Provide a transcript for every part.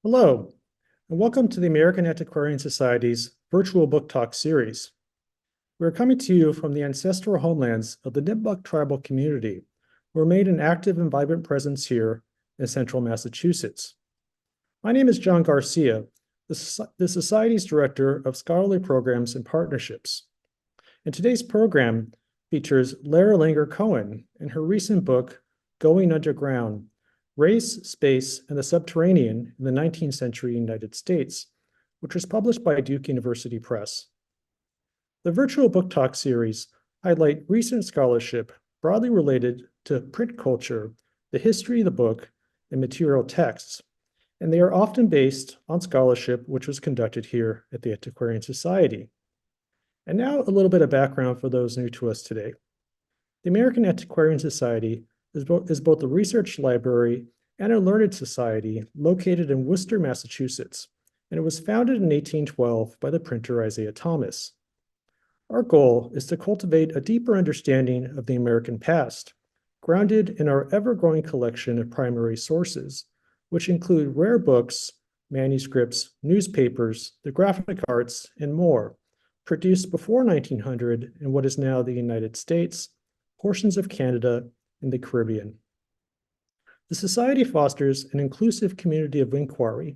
Hello, and welcome to the American Antiquarian Society's virtual book talk series. We are coming to you from the ancestral homelands of the Nipmuc tribal community, who remain an active and vibrant presence here in central Massachusetts. My name is John Garcia, the Society's Director of Scholarly Programs and Partnerships. And today's program features Lara Langer Cohen and her recent book, Going Underground: Race, Space, and the Subterranean in the 19th-Century United States, which was published by Duke University Press. The virtual book talk series highlight recent scholarship broadly related to print culture, the history of the book, and material texts, and they are often based on scholarship which was conducted here at the Antiquarian Society. And now a little bit of background for those new to us today. The American Antiquarian Society is both a research library and a learned society located in Worcester, Massachusetts, and it was founded in 1812 by the printer Isaiah Thomas. Our goal is to cultivate a deeper understanding of the American past, grounded in our ever-growing collection of primary sources, which include rare books, manuscripts, newspapers, the graphic arts, and more, produced before 1900 in what is now the United States, portions of Canada, and the Caribbean. The Society fosters an inclusive community of inquiry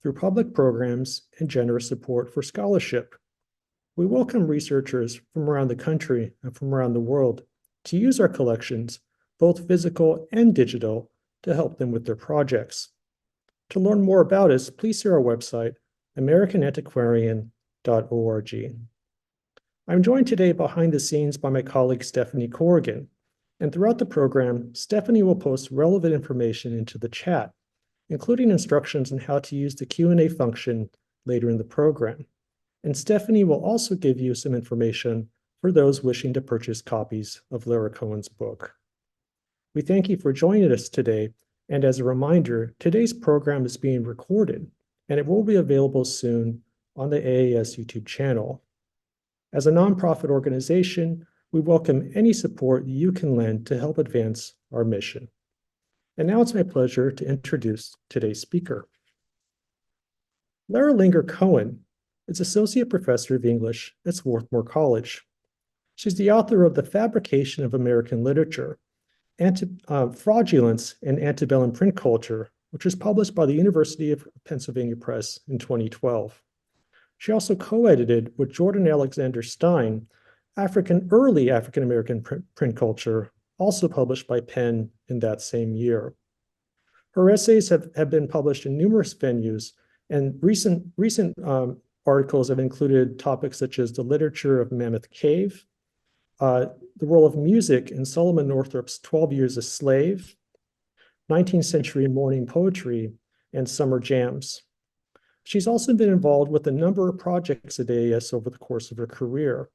through public programs and generous support for scholarship. We welcome researchers from around the country and from around the world to use our collections, both physical and digital, to help them with their projects. To learn more about us, please see our website, americanantiquarian.org. I'm joined today behind the scenes by my colleague Stephanie Corrigan, and throughout the program, Stephanie will post relevant information into the chat, including instructions on how to use the Q&A function later in the program. And Stephanie will also give you some information for those wishing to purchase copies of Lara Cohen's book. We thank you for joining us today, and as a reminder, today's program is being recorded, and it will be available soon on the AAS YouTube channel. As a nonprofit organization, we welcome any support you can lend to help advance our mission. And now it's my pleasure to introduce today's speaker. Lara Langer Cohen is Associate Professor of English at Swarthmore College. She's the author of The Fabrication of American Literature, Fraudulence and Antebellum Print Culture, which was published by the University of Pennsylvania Press in 2012. She also co-edited with Jordan Alexander Stein, Early African-American Print Culture, also published by Penn in that same year. Her essays have been published in numerous venues, and recent articles have included topics such as the literature of Mammoth Cave, the role of music in Solomon Northrop's 12 Years a Slave, 19th-century morning poetry, and summer jams. She's also been involved with a number of projects at AAS over the course of her career.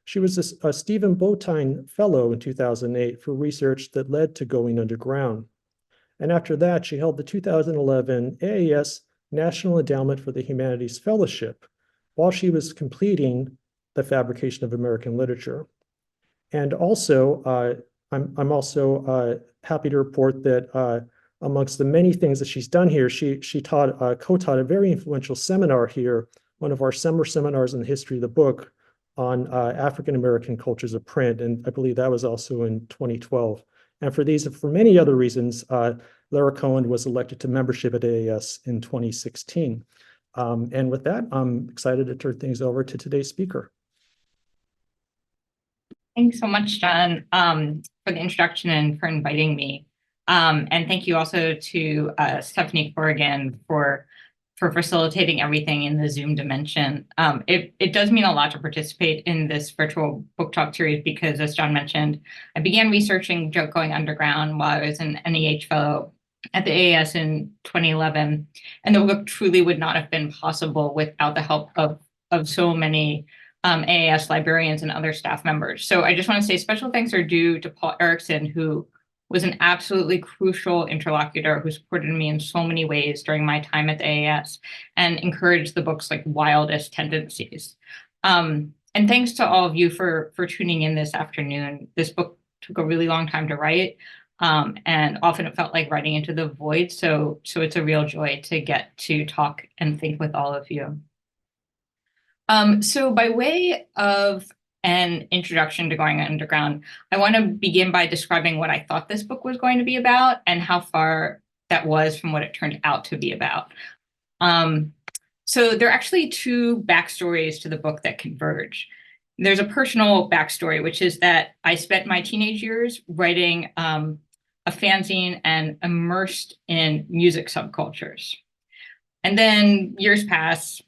She was a Stephen Botine Fellow in 2008 for research that led to Going Underground. And after that, she held the 2011 AAS National Endowment for the Humanities Fellowship while she was completing The Fabrication of American Literature. And also, I'm also happy to report that amongst the many things that she's done here, she co-taught a very influential seminar here, one of our summer seminars in the history of the book, on African-American cultures of print, and I believe that was also in 2012. And for many other reasons, Lara Cohen was elected to membership at AAS in 2016. And with that, I'm excited to turn things over to today's speaker. Thanks so much, John, for the introduction and for inviting me. And thank you also to Stephanie Corrigan for facilitating everything in the Zoom dimension. It does mean a lot to participate in this virtual book talk series because, as John mentioned, I began researching Going Underground while I was an NEH fellow at the AAS in 2011. And the book truly would not have been possible without the help of so many AAS librarians and other staff members. So I just want to say special thanks are due to Paul Erickson, who was an absolutely crucial interlocutor who supported me in so many ways during my time at the AAS and encouraged the book's wildest tendencies. And thanks to all of you for tuning in this afternoon. This book took a really long time to write. And often it felt like writing into the void. So it's a real joy to get to talk and think with all of you. So by way of an introduction to going underground, I want to begin by describing what I thought this book was going to be about and how far that was from what it turned out to be about. So there are actually two backstories to the book that converge. There's a personal backstory, which is that I spent my teenage years writing a fanzine and immersed in music subcultures. And then years pass.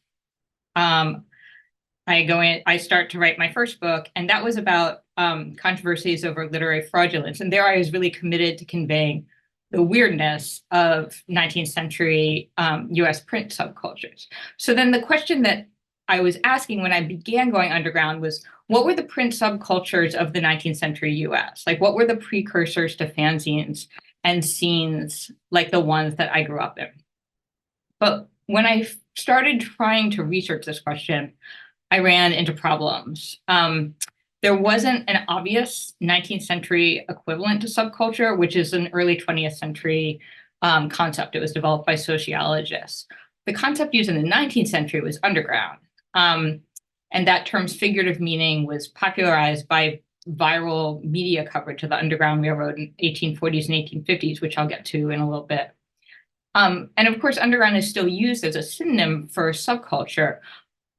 I start to write my first book, and that was about controversies over literary fraudulence. And there I was really committed to conveying the weirdness of 19th century US print subcultures. So then the question that I was asking when I began going underground was, what were the print subcultures of the 19th century US? Like, what were the precursors to fanzines and scenes like the ones that I grew up in? But when I started trying to research this question, I ran into problems. There wasn't an obvious 19th century equivalent to subculture, which is an early 20th century concept. It was developed by sociologists. The concept used in the 19th century was underground. And that term's figurative meaning was popularized by viral media coverage of the Underground Railroad in 1840s and 1850s, which I'll get to in a little bit. And of course, underground is still used as a synonym for subculture.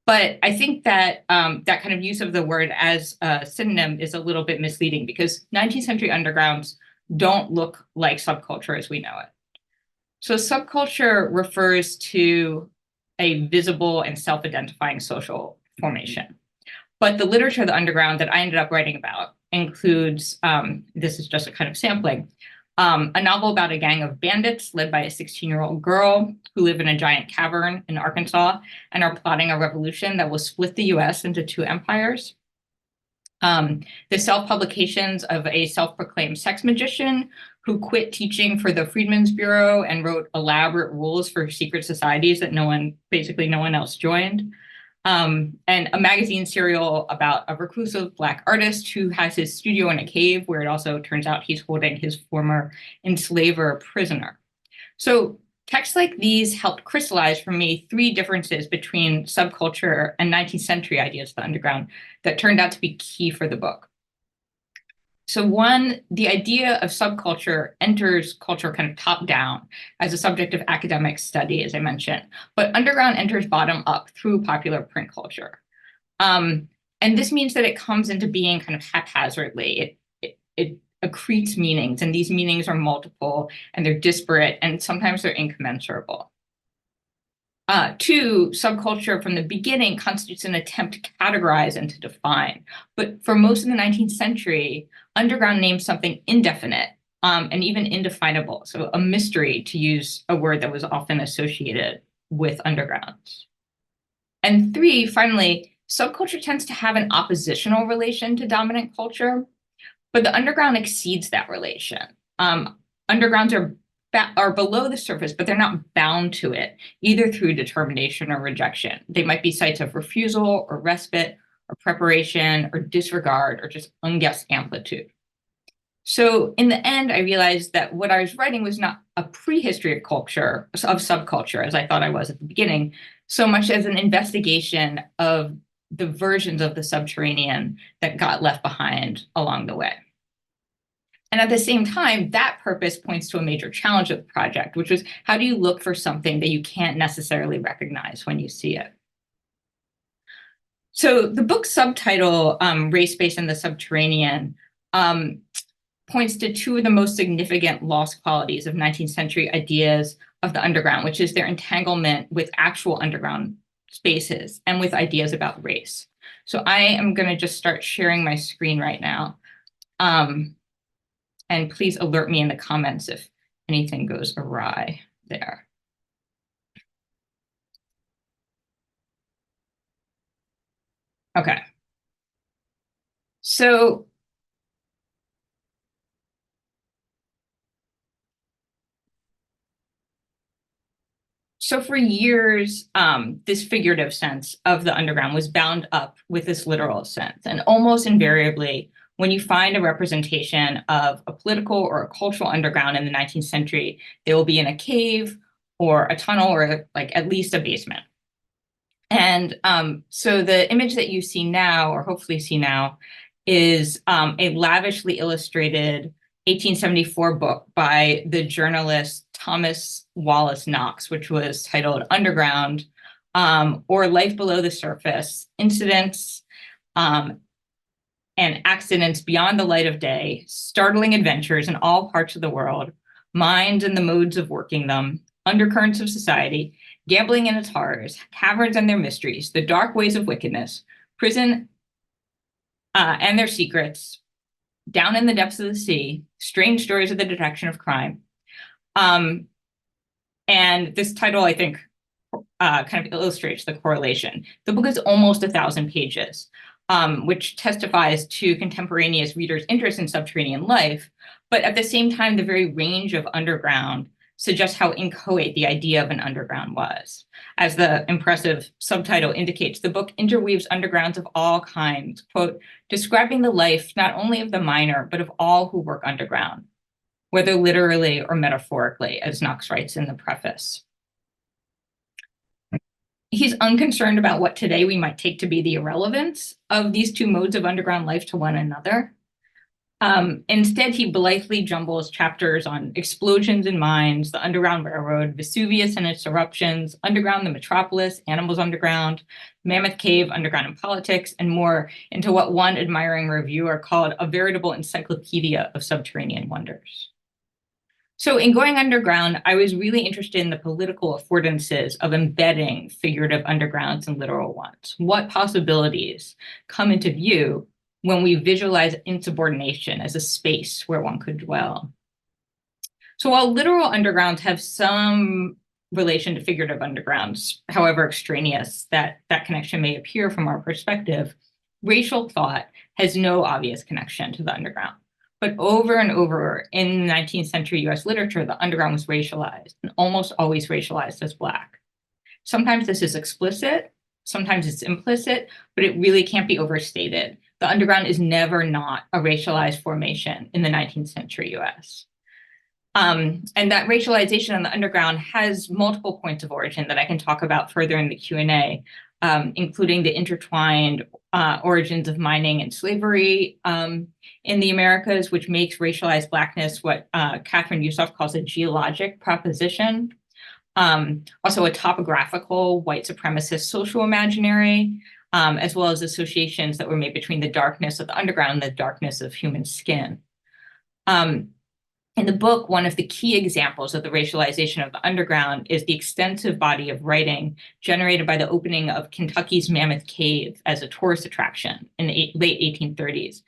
But I think that that kind of use of the word as a synonym is a little bit misleading, because 19th century undergrounds don't look like subculture as we know it. So subculture refers to a visible and self-identifying social formation. But the literature of the underground that I ended up writing about includes, this is just a kind of sampling, a novel about a gang of bandits led by a 16-year-old girl who live in a giant cavern in Arkansas and are plotting a revolution that will split the US into two empires. The self-publications of a self-proclaimed sex magician who quit teaching for the Freedmen's Bureau and wrote elaborate rules for secret societies that basically no one else joined. And a magazine serial about a reclusive Black artist who has his studio in a cave, where it also turns out he's holding his former enslaver prisoner. So texts like these helped crystallize for me three differences between subculture and 19th century ideas of the underground that turned out to be key for the book. So one, the idea of subculture enters culture kind of top down as a subject of academic study, as I mentioned, but underground enters bottom up through popular print culture. And this means that it comes into being kind of haphazardly. It accretes meanings, and these meanings are multiple and they're disparate, and sometimes they're incommensurable. Two, subculture from the beginning constitutes an attempt to categorize and to define. But for most of the 19th century, underground names something indefinite and even indefinable. So a mystery, to use a word that was often associated with undergrounds. And three, finally, subculture tends to have an oppositional relation to dominant culture, but the underground exceeds that relation. Undergrounds are below the surface, but they're not bound to it, either through determination or rejection. They might be sites of refusal or respite or preparation or disregard or just unguessed amplitude. So in the end, I realized that what I was writing was not a prehistory of culture, of subculture, as I thought I was at the beginning, so much as an investigation of the versions of the subterranean that got left behind along the way. And at the same time, that purpose points to a major challenge of the project, which was, how do you look for something that you can't necessarily recognize when you see it? So the book's subtitle, Race, Space, and the Subterranean, points to two of the most significant lost qualities of 19th century ideas of the underground, which is their entanglement with actual underground spaces and with ideas about race. So I am going to just start sharing my screen right now. And please alert me in the comments if anything goes awry there. Okay. So for years, this figurative sense of the underground was bound up with this literal sense. And almost invariably, when you find a representation of a political or a cultural underground in the 19th century, they will be in a cave or a tunnel or like at least a basement. And so the image that you see now, or hopefully see now, is a lavishly illustrated 1874 book by the journalist Thomas Wallace Knox, which was titled Underground, or Life Below the Surface, Incidents and Accidents Beyond the Light of Day, Startling Adventures in All Parts of the World, Minds and the Modes of Working Them, Undercurrents of Society, Gambling and its Horrors, Caverns and their Mysteries, The Dark Ways of Wickedness, Prison and Their Secrets, Down in the Depths of the Sea, Strange Stories of the Detection of Crime. And this title, I think, kind of illustrates the correlation. The book is almost 1,000 pages, which testifies to contemporaneous readers' interest in subterranean life. But at the same time, the very range of underground suggests how inchoate the idea of an underground was. As the impressive subtitle indicates, the book interweaves undergrounds of all kinds, quote, describing the life not only of the miner, but of all who work underground, whether literally or metaphorically, as Knox writes in the preface. He's unconcerned about what today we might take to be the irrelevance of these two modes of underground life to one another. Instead, he blithely jumbles chapters on explosions in mines, the Underground Railroad, Vesuvius and its eruptions, underground the metropolis, animals underground, Mammoth Cave, underground in politics, and more into what one admiring reviewer called a veritable encyclopedia of subterranean wonders. So in going underground, I was really interested in the political affordances of embedding figurative undergrounds and literal ones. What possibilities come into view when we visualize insubordination as a space where one could dwell? So while literal undergrounds have some relation to figurative undergrounds, however extraneous that connection may appear from our perspective, racial thought has no obvious connection to the underground. But over and over in 19th century US literature, the underground was racialized, and almost always racialized as Black. Sometimes this is explicit, sometimes it's implicit, but it really can't be overstated. The underground is never not a racialized formation in the 19th century US. And that racialization in the underground has multiple points of origin that I can talk about further in the Q&A, including the intertwined origins of mining and slavery in the Americas, which makes racialized Blackness what Catherine Yusof calls a geologic proposition. Also a topographical white supremacist social imaginary, as well as associations that were made between the darkness of the underground and the darkness of human skin. In the book, one of the key examples of the racialization of the underground is the extensive body of writing generated by the opening of Kentucky's Mammoth Cave as a tourist attraction in the late 1830s,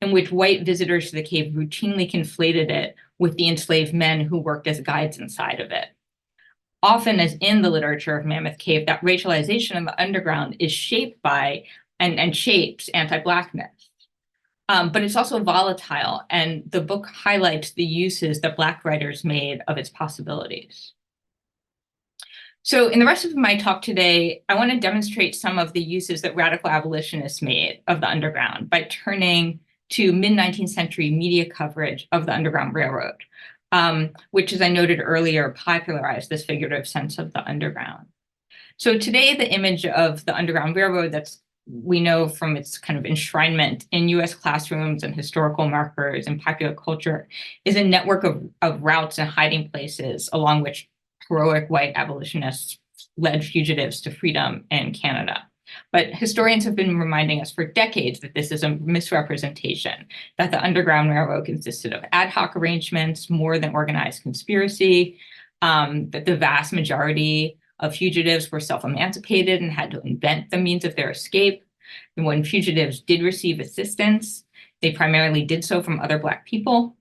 in which white visitors to the cave routinely conflated it with the enslaved men who worked as guides inside of it. Often, as in the literature of Mammoth Cave, that racialization of the underground is shaped by and shapes anti-Blackness. But it's also volatile, and the book highlights the uses that Black writers made of its possibilities. So in the rest of my talk today, I want to demonstrate some of the uses that radical abolitionists made of the underground by turning to mid-19th century media coverage of the Underground Railroad, which, as I noted earlier, popularized this figurative sense of the underground. So today, the image of the Underground Railroad that's we know from its kind of enshrinement in US classrooms and historical markers and popular culture is a network of routes and hiding places along which heroic white abolitionists led fugitives to freedom in Canada. But historians have been reminding us for decades that this is a misrepresentation, that the Underground Railroad consisted of ad hoc arrangements, more than organized conspiracy, that the vast majority of fugitives were self-emancipated and had to invent the means of their escape. And when fugitives did receive assistance, they primarily did so from other Black people.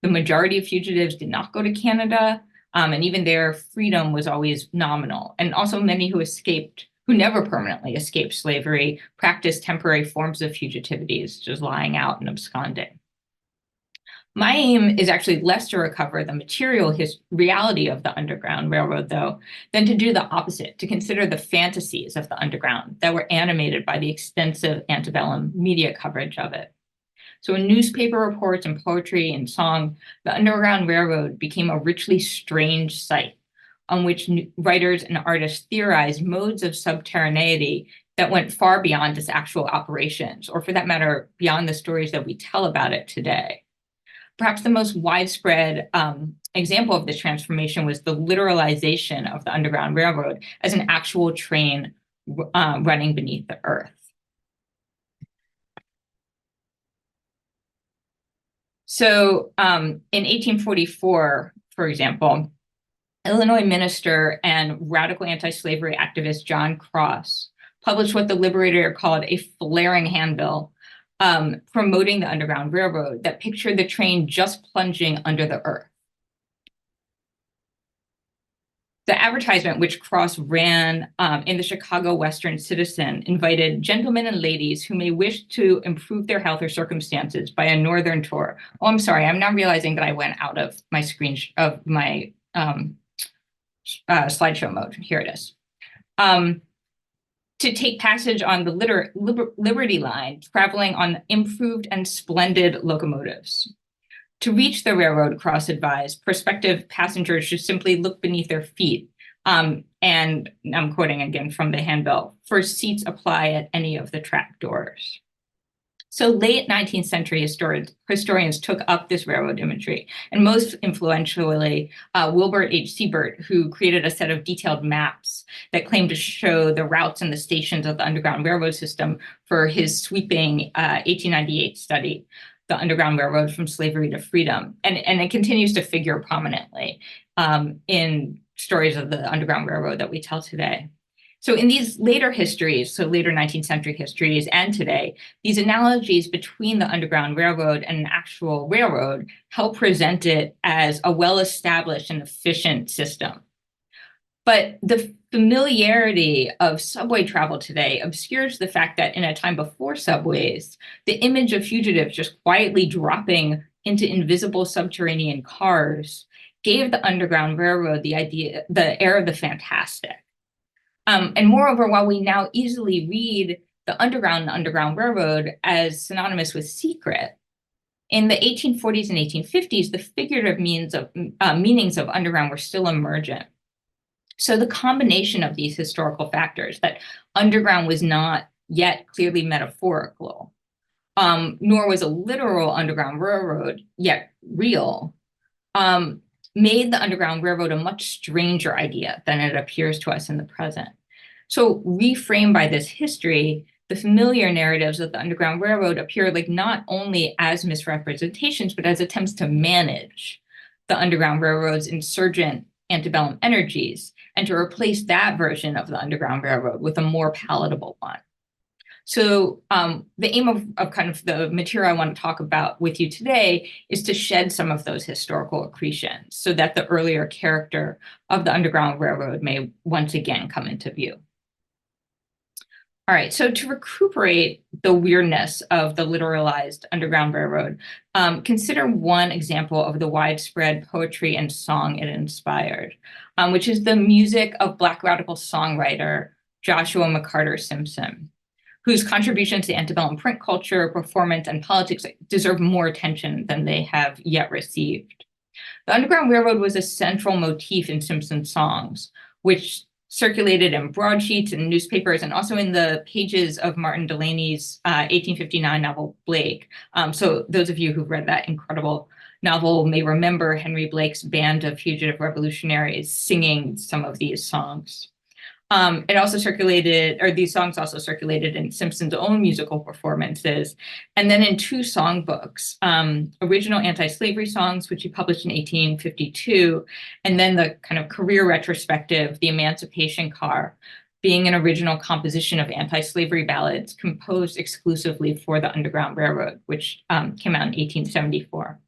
The majority of fugitives did not go to Canada, and even their freedom was always nominal. And also many who escaped, who never permanently escaped slavery, practiced temporary forms of fugitivities, just lying out and absconding. My aim is actually less to recover the material reality of the Underground Railroad, though, than to do the opposite, to consider the fantasies of the underground that were animated by the extensive antebellum media coverage of it. So in newspaper reports and poetry and song, the Underground Railroad became a richly strange site on which writers and artists theorized modes of subterraneity that went far beyond its actual operations, or for that matter, beyond the stories that we tell about it today. Perhaps the most widespread example of this transformation was the literalization of the Underground Railroad as an actual train running beneath the earth. So in 1844, for example, Illinois minister and radical anti-slavery activist John Cross published what the Liberator called a flaring handbill promoting the Underground Railroad that pictured the train just plunging under the earth. The advertisement, which Cross ran in the Chicago Western Citizen, invited gentlemen and ladies who may wish to improve their health or circumstances by a northern tour. Oh, I'm sorry, I'm now realizing that I went out of my slideshow mode. Here it is. To take passage on the Liberty Line, traveling on improved and splendid locomotives. To reach the railroad, Cross advised, prospective passengers should simply look beneath their feet. And I'm quoting again from the handbill, for seats apply at any of the track doors. So late 19th century historians took up this railroad imagery, and most influentially, Wilbur H. Siebert, who created a set of detailed maps that claimed to show the routes and the stations of the Underground Railroad system for his sweeping 1898 study, The Underground Railroad from Slavery to Freedom. And it continues to figure prominently in stories of the Underground Railroad that we tell today. So in these later histories, so later 19th century histories and today, these analogies between the Underground Railroad and an actual railroad help present it as a well-established and efficient system. But the familiarity of subway travel today obscures the fact that in a time before subways, the image of fugitives just quietly dropping into invisible subterranean cars gave the Underground Railroad the air of the fantastic. And moreover, while we now easily read the Underground Railroad as synonymous with secret, in the 1840s and 1850s, the figurative meanings of underground were still emergent. So the combination of these historical factors, that underground was not yet clearly metaphorical, nor was a literal Underground Railroad yet real, made the Underground Railroad a much stranger idea than it appears to us in the present. So reframed by this history, the familiar narratives of the Underground Railroad appear like not only as misrepresentations, but as attempts to manage the Underground Railroad's insurgent antebellum energies and to replace that version of the Underground Railroad with a more palatable one. So the aim of kind of the material I want to talk about with you today is to shed some of those historical accretions so that the earlier character of the Underground Railroad may once again come into view. All right, so to recuperate the weirdness of the literalized Underground Railroad, consider one example of the widespread poetry and song it inspired, which is the music of Black radical songwriter Joshua McCarter Simpson, whose contributions to antebellum print culture, performance, and politics deserve more attention than they have yet received. The Underground Railroad was a central motif in Simpson's songs, which circulated in broadsheets and newspapers and also in the pages of Martin Delaney's 1859 novel Blake. So those of you who've read that incredible novel may remember Henry Blake's band of fugitive revolutionaries singing some of these songs. It also circulated, or these songs also circulated in Simpson's own musical performances, and then in two songbooks, original anti-slavery songs, which he published in 1852, and then the kind of career retrospective, The Emancipation Car, being an original composition of anti-slavery ballads composed exclusively for the Underground Railroad, which came out in 1874.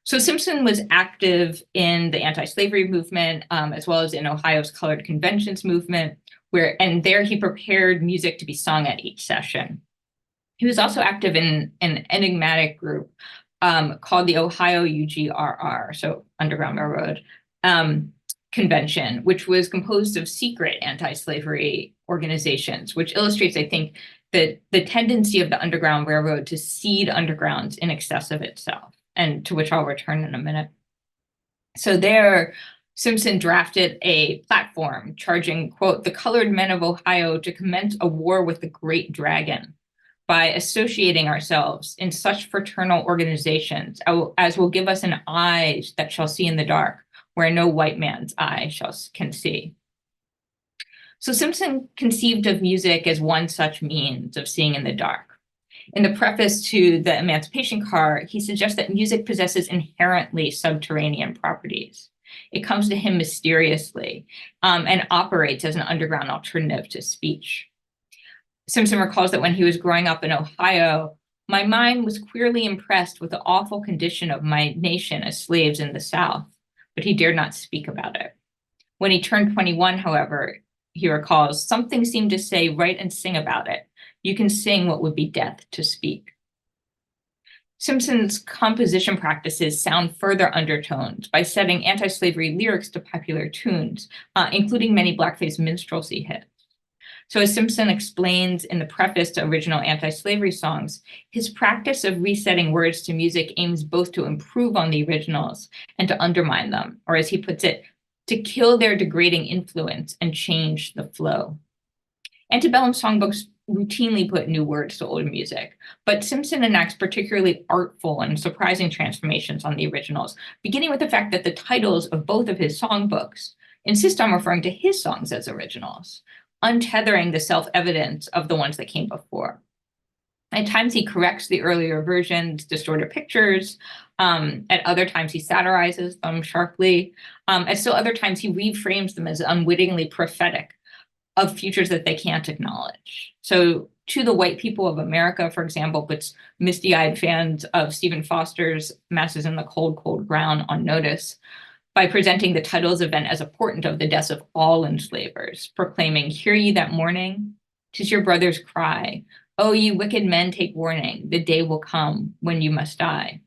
So Simpson was active in the anti-slavery movement, as well as in Ohio's colored conventions movement, and there he prepared music to be sung at each session. He was also active in an enigmatic group called the Ohio UGRR, so Underground Railroad Convention, which was composed of secret anti-slavery organizations, which illustrates, I think, the tendency of the Underground Railroad to seed undergrounds in excess of itself, and to which I'll return in a minute. So there, Simpson drafted a platform charging, quote, the colored men of Ohio to commence a war with the great dragon by associating ourselves in such fraternal organizations as will give us an eye that shall see in the dark, where no white man's eye can see. So Simpson conceived of music as one such means of seeing in the dark. In the preface to the Emancipation Car, he suggests that music possesses inherently subterranean properties. It comes to him mysteriously and operates as an underground alternative to speech. Simpson recalls that when he was growing up in Ohio, my mind was queerly impressed with the awful condition of my nation as slaves in the South, but he dared not speak about it. When he turned 21, however, he recalls, something seemed to say, write and sing about it. You can sing what would be death to speak. Simpson's composition practices sound further undertones by setting anti-slavery lyrics to popular tunes, including many blackface minstrelsy hits. So as Simpson explains in the preface to original anti-slavery songs, his practice of resetting words to music aims both to improve on the originals and to undermine them, or as he puts it, to kill their degrading influence and change the flow. Antebellum songbooks routinely put new words to old music, but Simpson enacts particularly artful and surprising transformations on the originals, beginning with the fact that the titles of both of his songbooks insist on referring to his songs as originals, untethering the self-evidence of the ones that came before. At times he corrects the earlier versions, distorted pictures. At other times he satirizes them sharply. At still other times he reframes them as unwittingly prophetic of futures that they can't acknowledge. So To the White People of America, for example, puts misty-eyed fans of Stephen Foster's Masses in the Cold, Cold Ground on notice by presenting the title's event as a portent of the deaths of all enslavers, proclaiming, hear ye that mourning? 'Tis your brother's cry. Oh, ye wicked men, take warning. The day will come when you must die.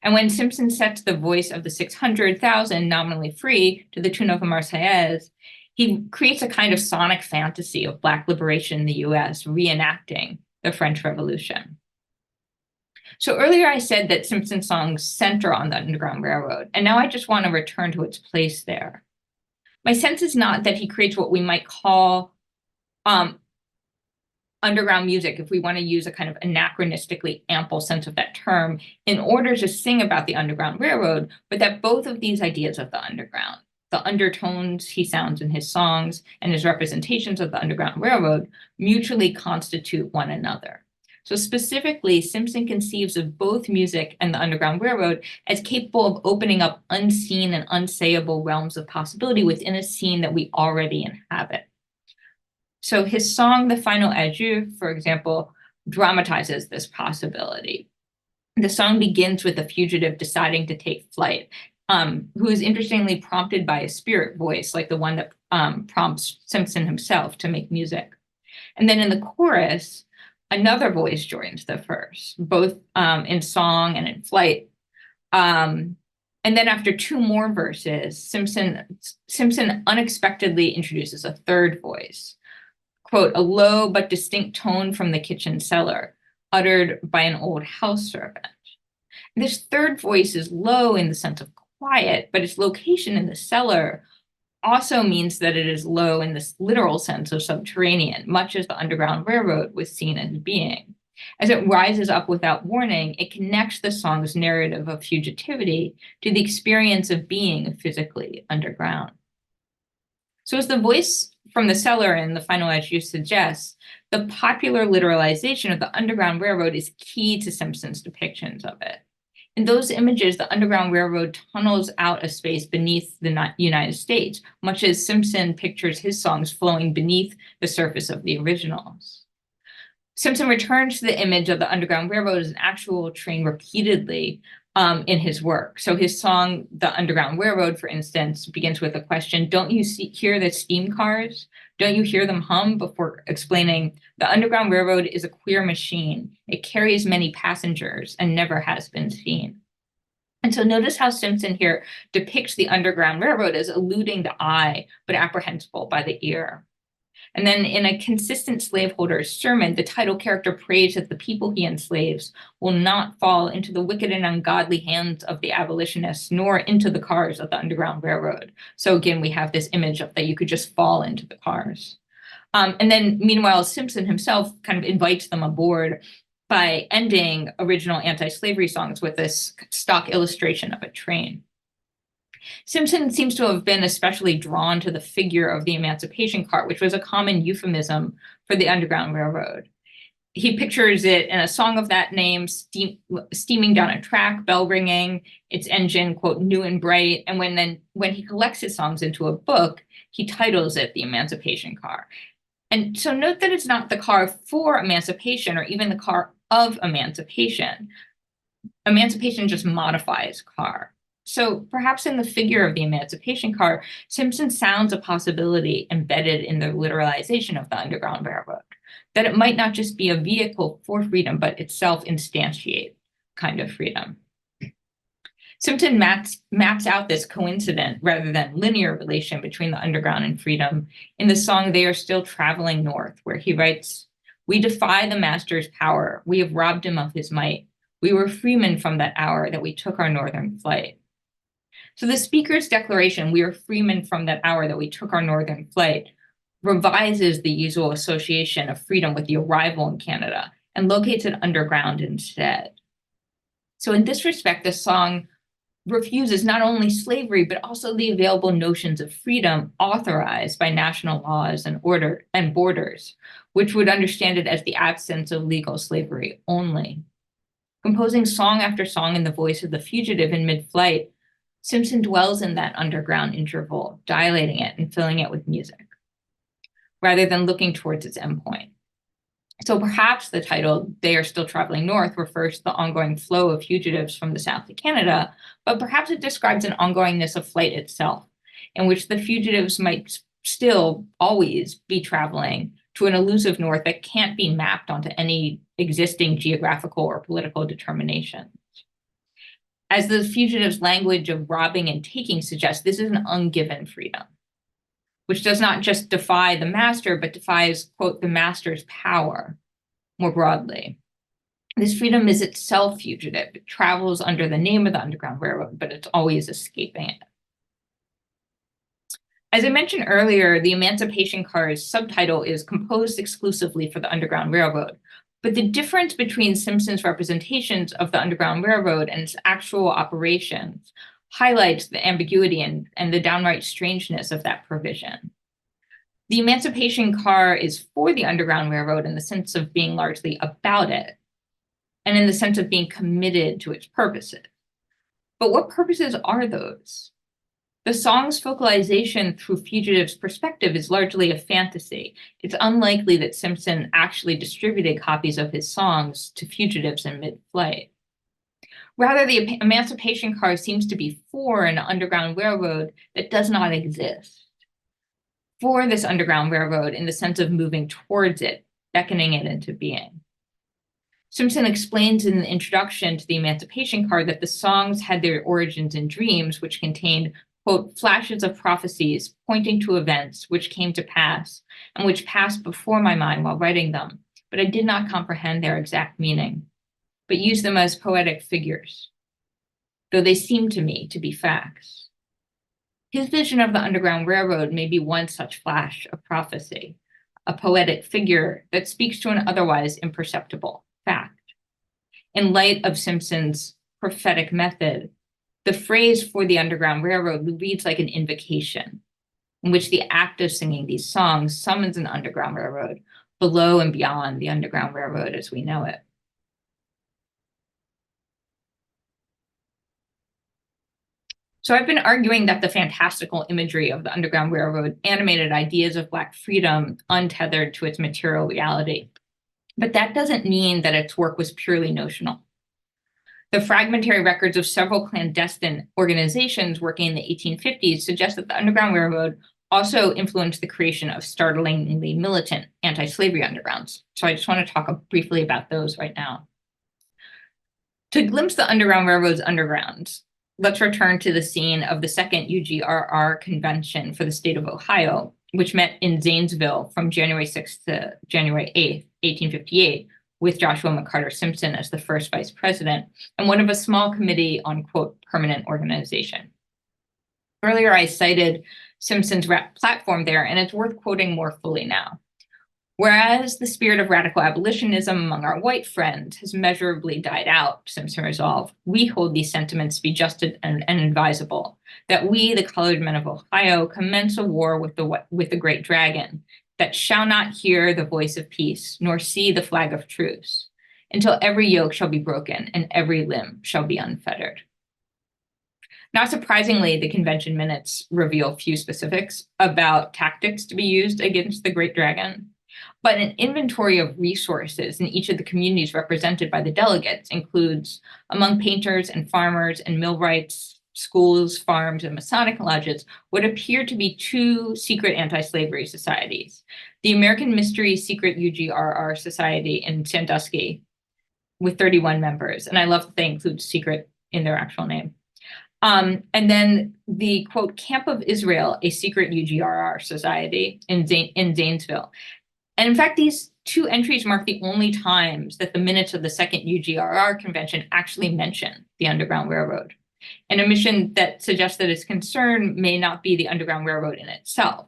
And when Simpson sets the voice of the 600,000 nominally free to the tune of a Marseillaise, he creates a kind of sonic fantasy of Black liberation in the US, reenacting the French Revolution. So earlier I said that Simpson's songs center on the Underground Railroad, and now I just want to return to its place there. My sense is not that he creates what we might call underground music, if we want to use a kind of anachronistically ample sense of that term, in order to sing about the Underground Railroad, but that both of these ideas of the underground, the undertones he sounds in his songs and his representations of the Underground Railroad, mutually constitute one another. So specifically, Simpson conceives of both music and the Underground Railroad as capable of opening up unseen and unsayable realms of possibility within a scene that we already inhabit. So his song, The Final Adieu, for example, dramatizes this possibility. The song begins with a fugitive deciding to take flight, who is interestingly prompted by a spirit voice, like the one that prompts Simpson himself to make music. And then in the chorus, another voice joins the first, both in song and in flight. And then after two more verses, Simpson unexpectedly introduces a third voice. Quote, a low but distinct tone from the kitchen cellar, uttered by an old house servant. This third voice is low in the sense of quiet, but its location in the cellar also means that it is low in this literal sense of subterranean, much as the Underground Railroad was seen as being. As it rises up without warning, it connects the song's narrative of fugitivity to the experience of being physically underground. So as the voice from the cellar in The Final Adieu suggests, the popular literalization of the Underground Railroad is key to Simpson's depictions of it. In those images, the Underground Railroad tunnels out a space beneath the United States, much as Simpson pictures his songs flowing beneath the surface of the originals. Simpson returns to the image of the Underground Railroad as an actual train repeatedly in his work. So his song, The Underground Railroad, for instance, begins with a question, don't you hear the steam cars? Don't you hear them hum? Before explaining, the Underground Railroad is a queer machine. It carries many passengers and never has been seen. And so notice how Simpson here depicts the Underground Railroad as eluding the eye, but apprehensible by the ear. And then in a consistent slaveholder's sermon, the title character prays that the people he enslaves will not fall into the wicked and ungodly hands of the abolitionists, nor into the cars of the Underground Railroad. So again, we have this image of that you could just fall into the cars. And then meanwhile, Simpson himself kind of invites them aboard by ending original anti-slavery songs with this stock illustration of a train. Simpson seems to have been especially drawn to the figure of the emancipation cart, which was a common euphemism for the Underground Railroad. He pictures it in a song of that name, steaming down a track, bell ringing, its engine, quote, new and bright. And when he collects his songs into a book, he titles it The Emancipation Car. And so note that it's not the car for emancipation or even the car of emancipation. Emancipation just modifies car. So perhaps in the figure of the emancipation car, Simpson sounds a possibility embedded in the literalization of the Underground Railroad, that it might not just be a vehicle for freedom, but itself instantiate kind of freedom. Simpson maps out this coincident rather than linear relation between the underground and freedom in the song They Are Still Traveling North, where he writes, "We defy the master's power. We have robbed him of his might. We were freemen from that hour that we took our northern flight." So the speaker's declaration, "We are freemen from that hour that we took our northern flight," revises the usual association of freedom with the arrival in Canada and locates it underground instead. So in this respect, the song refuses not only slavery, but also the available notions of freedom authorized by national laws and order and borders, which would understand it as the absence of legal slavery only. Composing song after song in the voice of the fugitive in mid-flight, Simpson dwells in that underground interval, dilating it and filling it with music, rather than looking towards its endpoint. So perhaps the title, They Are Still Traveling North, refers to the ongoing flow of fugitives from the South to Canada, but perhaps it describes an ongoingness of flight itself, in which the fugitives might still always be traveling to an elusive North that can't be mapped onto any existing geographical or political determinations. As the fugitives' language of robbing and taking suggests, this is an ungiven freedom, which does not just defy the master, but defies, quote, the master's power more broadly. This freedom is itself fugitive. It travels under the name of the Underground Railroad, but it's always escaping it. As I mentioned earlier, the Emancipation Car's subtitle is composed exclusively for the Underground Railroad. But the difference between Simpson's representations of the Underground Railroad and its actual operations highlights the ambiguity and the downright strangeness of that provision. The Emancipation Car is for the Underground Railroad in the sense of being largely about it, and in the sense of being committed to its purposes. But what purposes are those? The song's focalization through fugitives' perspective is largely a fantasy. It's unlikely that Simpson actually distributed copies of his songs to fugitives in mid-flight. Rather, the Emancipation Car seems to be for an Underground Railroad that does not exist. For this Underground Railroad in the sense of moving towards it, beckoning it into being. Simpson explains in the introduction to the Emancipation Car that the songs had their origins in dreams, which contained, quote, flashes of prophecies pointing to events which came to pass and which passed before my mind while writing them, but I did not comprehend their exact meaning, but used them as poetic figures, though they seemed to me to be facts. His vision of the Underground Railroad may be one such flash of prophecy, a poetic figure that speaks to an otherwise imperceptible fact. In light of Simpson's prophetic method, the phrase for the Underground Railroad reads like an invocation, in which the act of singing these songs summons an Underground Railroad below and beyond the Underground Railroad as we know it. So I've been arguing that the fantastical imagery of the Underground Railroad animated ideas of Black freedom untethered to its material reality. But that doesn't mean that its work was purely notional. The fragmentary records of several clandestine organizations working in the 1850s suggest that the Underground Railroad also influenced the creation of startlingly militant anti-slavery undergrounds. So I just want to talk briefly about those right now. To glimpse the Underground Railroad's underground, let's return to the scene of the second UGRR convention for the state of Ohio, which met in Zanesville from January 6th to January 8th, 1858, with Joshua McCarter Simpson as the first vice president, and one of a small committee on, quote, permanent organization. Earlier, I cited Simpson's platform there, and it's worth quoting more fully now. Whereas the spirit of radical abolitionism among our white friends has measurably died out, Simpson resolved, we hold these sentiments to be just and advisable, that we, the colored men of Ohio, commence a war with the great dragon, that shall not hear the voice of peace, nor see the flag of truce, until every yoke shall be broken and every limb shall be unfettered. Not surprisingly, the convention minutes reveal few specifics about tactics to be used against the great dragon, but an inventory of resources in each of the communities represented by the delegates includes, among painters and farmers and millwrights, schools, farms, and Masonic lodges, what appear to be two secret anti-slavery societies, the American Mystery Secret UGRR Society in Sandusky, with 31 members, and I love that they include secret in their actual name. And then the, quote, Camp of Israel, a secret UGRR society in Zanesville. And in fact, these two entries mark the only times that the minutes of the second UGRR convention actually mention the Underground Railroad, an omission that suggests that its concern may not be the Underground Railroad in itself.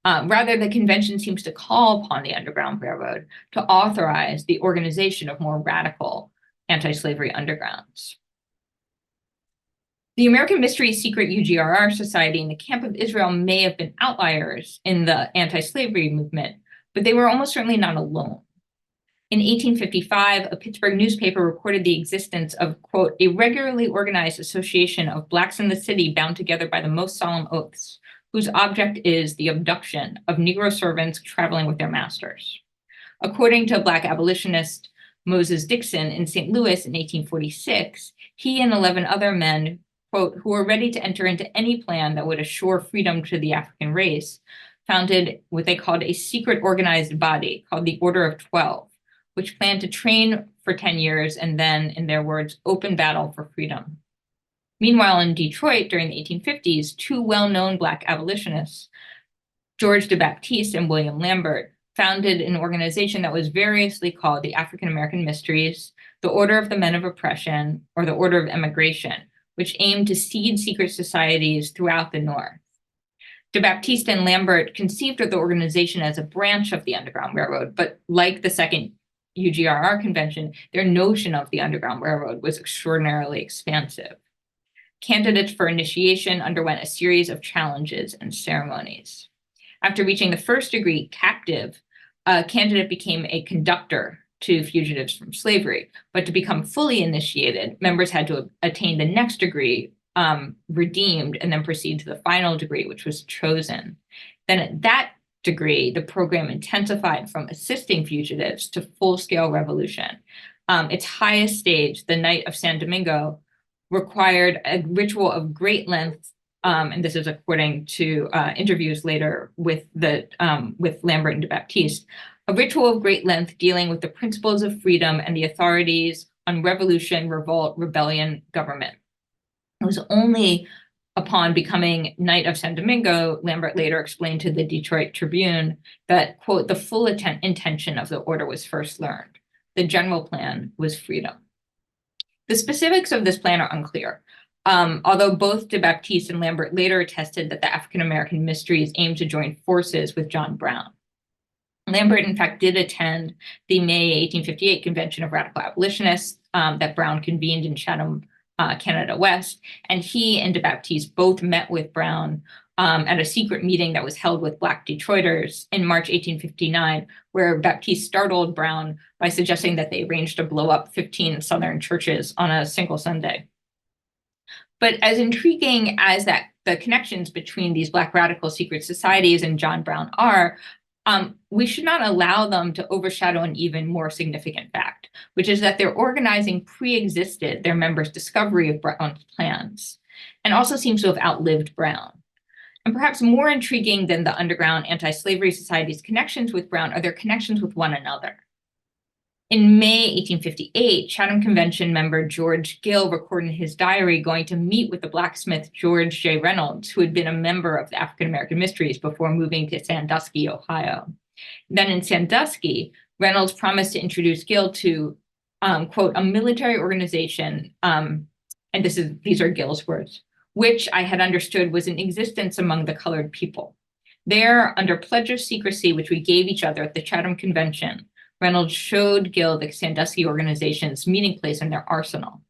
Rather, the convention seems to call upon the Underground Railroad to authorize the organization of more radical anti-slavery undergrounds. The American Mystery Secret UGRR Society and the Camp of Israel may have been outliers in the anti-slavery movement, but they were almost certainly not alone. In 1855, a Pittsburgh newspaper reported the existence of, quote, a regularly organized association of Blacks in the city bound together by the most solemn oaths, whose object is the abduction of Negro servants traveling with their masters. According to Black abolitionist Moses Dixon in St. Louis in 1846, he and 11 other men, quote, who were ready to enter into any plan that would assure freedom to the African race, founded what they called a secret organized body called the Order of 12, which planned to train for 10 years and then, in their words, open battle for freedom. Meanwhile, in Detroit during the 1850s, two well-known Black abolitionists, George de Baptiste and William Lambert, founded an organization that was variously called the African American Mysteries, the Order of the Men of Oppression, or the Order of Emigration, which aimed to seed secret societies throughout the North. De Baptiste and Lambert conceived of the organization as a branch of the Underground Railroad, but like the second UGRR convention, their notion of the Underground Railroad was extraordinarily expansive. Candidates for initiation underwent a series of challenges and ceremonies. After reaching the first degree, captive, a candidate became a conductor to fugitives from slavery, but to become fully initiated, members had to attain the next degree, redeemed, and then proceed to the final degree, which was chosen. Then at that degree, the program intensified from assisting fugitives to full-scale revolution. Its highest stage, the night of San Domingo, required a ritual of great length, and this is according to interviews later with Lambert and de Baptiste, a ritual of great length dealing with the principles of freedom and the authorities on revolution, revolt, rebellion, government. It was only upon becoming Knight of San Domingo, Lambert later explained to the Detroit Tribune that, quote, the full intention of the order was first learned. The general plan was freedom. The specifics of this plan are unclear, although both de Baptiste and Lambert later attested that the African American Mysteries aimed to join forces with John Brown. Lambert, in fact, did attend the May 1858 Convention of Radical Abolitionists that Brown convened in Chatham, Canada West, and he and de Baptiste both met with Brown at a secret meeting that was held with Black Detroiters in March 1859, where Baptiste startled Brown by suggesting that they arranged to blow up 15 Southern churches on a single Sunday. But as intriguing as the connections between these Black radical secret societies and John Brown are, we should not allow them to overshadow an even more significant fact, which is that their organizing pre-existed their members' discovery of Brown's plans, and also seems to have outlived Brown. And perhaps more intriguing than the underground anti-slavery society's connections with Brown are their connections with one another. In May 1858, Chatham Convention member George Gill recorded in his diary going to meet with the blacksmith George J. Reynolds, who had been a member of the African American Mysteries before moving to Sandusky, Ohio. Then in Sandusky, Reynolds promised to introduce Gill to, quote, a military organization, and these are Gill's words, which I had understood was in existence among the colored people. There, under pledge of secrecy, which we gave each other at the Chatham Convention, Reynolds showed Gill the Sandusky organization's meeting place in their arsenal.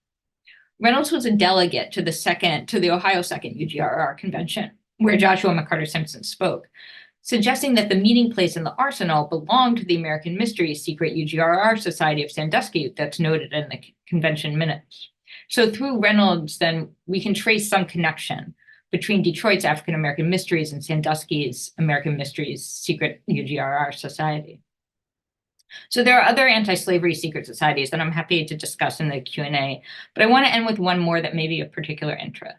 Reynolds was a delegate to the Ohio 2nd UGRR convention, where Joshua McCarter Simpson spoke, suggesting that the meeting place in the arsenal belonged to the American Mysteries secret UGRR Society of Sandusky that's noted in the convention minutes. So through Reynolds, then we can trace some connection between Detroit's African American Mysteries and Sandusky's American Mysteries secret UGRR Society. So there are other anti-slavery secret societies that I'm happy to discuss in the Q&A, but I want to end with one more that may be of particular interest.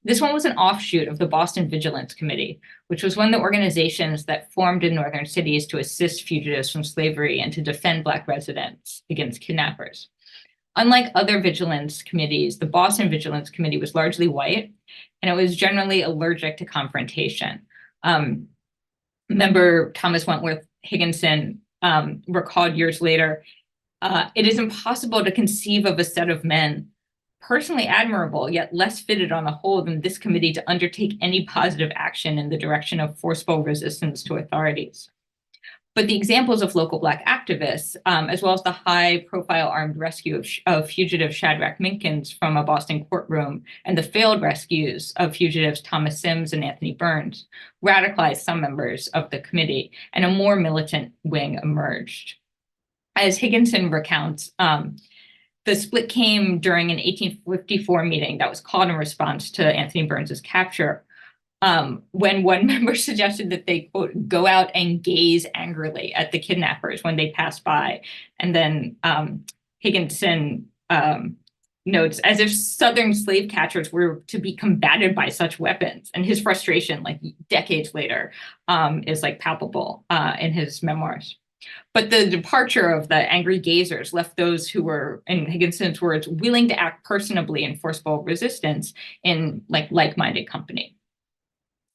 This one was an offshoot of the Boston Vigilance Committee, which was one of the organizations that formed in northern cities to assist fugitives from slavery and to defend Black residents against kidnappers. Unlike other vigilance committees, the Boston Vigilance Committee was largely white, and it was generally allergic to confrontation. Member Thomas Wentworth Higginson recalled years later, it is impossible to conceive of a set of men personally admirable, yet less fitted on the whole than this committee to undertake any positive action in the direction of forceful resistance to authorities. But the examples of local Black activists, as well as the high-profile armed rescue of fugitive Shadrach Minkins from a Boston courtroom and the failed rescues of fugitives Thomas Sims and Anthony Burns, radicalized some members of the committee, and a more militant wing emerged. As Higginson recounts, the split came during an 1854 meeting that was called in response to Anthony Burns's capture, when one member suggested that they, quote, go out and gaze angrily at the kidnappers when they passed by. And then Higginson notes, as if Southern slave catchers were to be combated by such weapons. And his frustration, like decades later, is like palpable in his memoirs. But the departure of the angry gazers left those who were, in Higginson's words, willing to act personably in forceful resistance in like-minded company.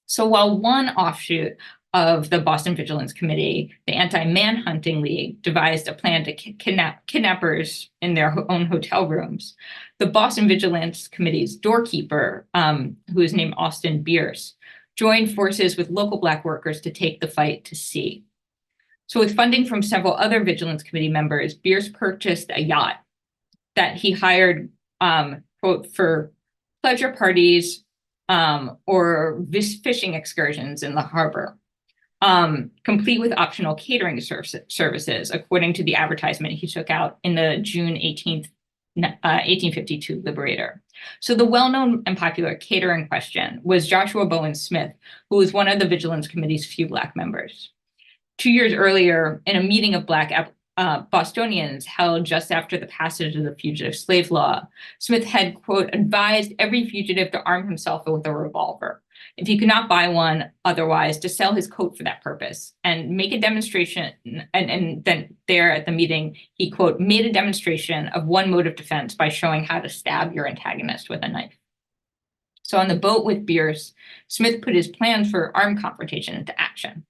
So while one offshoot of the Boston Vigilance Committee, the Anti-Manhunting League, devised a plan to kidnap kidnappers in their own hotel rooms, the Boston Vigilance Committee's doorkeeper, who is named Austin Bierce, joined forces with local Black workers to take the fight to sea. So with funding from several other Vigilance Committee members, Bierce purchased a yacht that he hired, quote, for pleasure parties or fishing excursions in the harbor, complete with optional catering services, according to the advertisement he took out in the June 18th, 1852 Liberator. So the well-known and popular caterer in question was Joshua Bowen Smith, who was one of the Vigilance Committee's few Black members. 2 years earlier, in a meeting of Black Bostonians held just after the passage of the Fugitive Slave Law, Smith had, quote, advised every fugitive to arm himself with a revolver, if he could not buy one otherwise, to sell his coat for that purpose, and make a demonstration. And then there at the meeting, he, quote, made a demonstration of one mode of defense by showing how to stab your antagonist with a knife. So on the boat with Bierce, Smith put his plans for armed confrontation into action.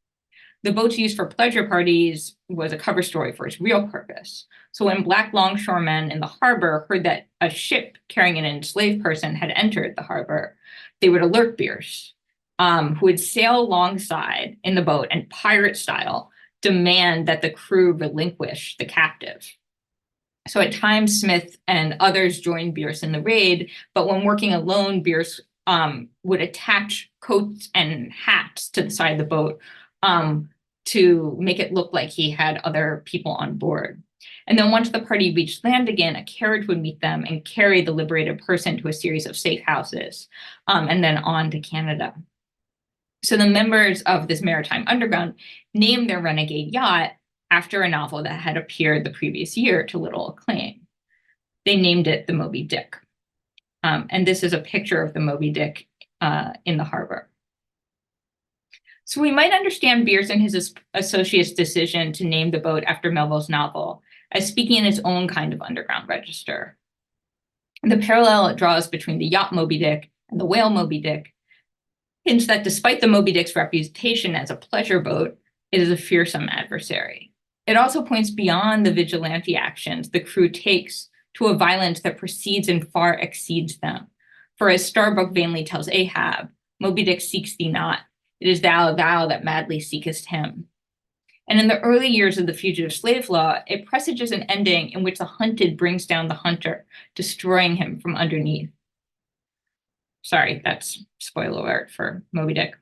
The boats used for pleasure parties was a cover story for its real purpose. So when Black longshoremen in the harbor heard that a ship carrying an enslaved person had entered the harbor, they would alert Bierce, who would sail alongside in the boat and pirate style demand that the crew relinquish the captive. So at times, Smith and others joined Bierce in the raid, but when working alone, Bierce would attach coats and hats to the side of the boat to make it look like he had other people on board. And then once the party reached land again, a carriage would meet them and carry the liberated person to a series of safe houses, and then on to Canada. So the members of this maritime underground named their renegade yacht after a novel that had appeared the previous year to little acclaim. They named it the Moby Dick. And this is a picture of the Moby Dick in the harbor. So we might understand Bierce and his associates' decision to name the boat after Melville's novel as speaking in its own kind of underground register. The parallel it draws between the yacht Moby Dick and the whale Moby Dick hints that despite the Moby Dick's reputation as a pleasure boat, it is a fearsome adversary. It also points beyond the vigilante actions the crew takes to a violence that precedes and far exceeds them. For as Starbuck vainly tells Ahab, Moby Dick seeks thee not. It is thou that madly seekest him. And in the early years of the fugitive slave law, it presages an ending in which the hunted brings down the hunter, destroying him from underneath. Sorry, that's spoiler alert for Moby Dick.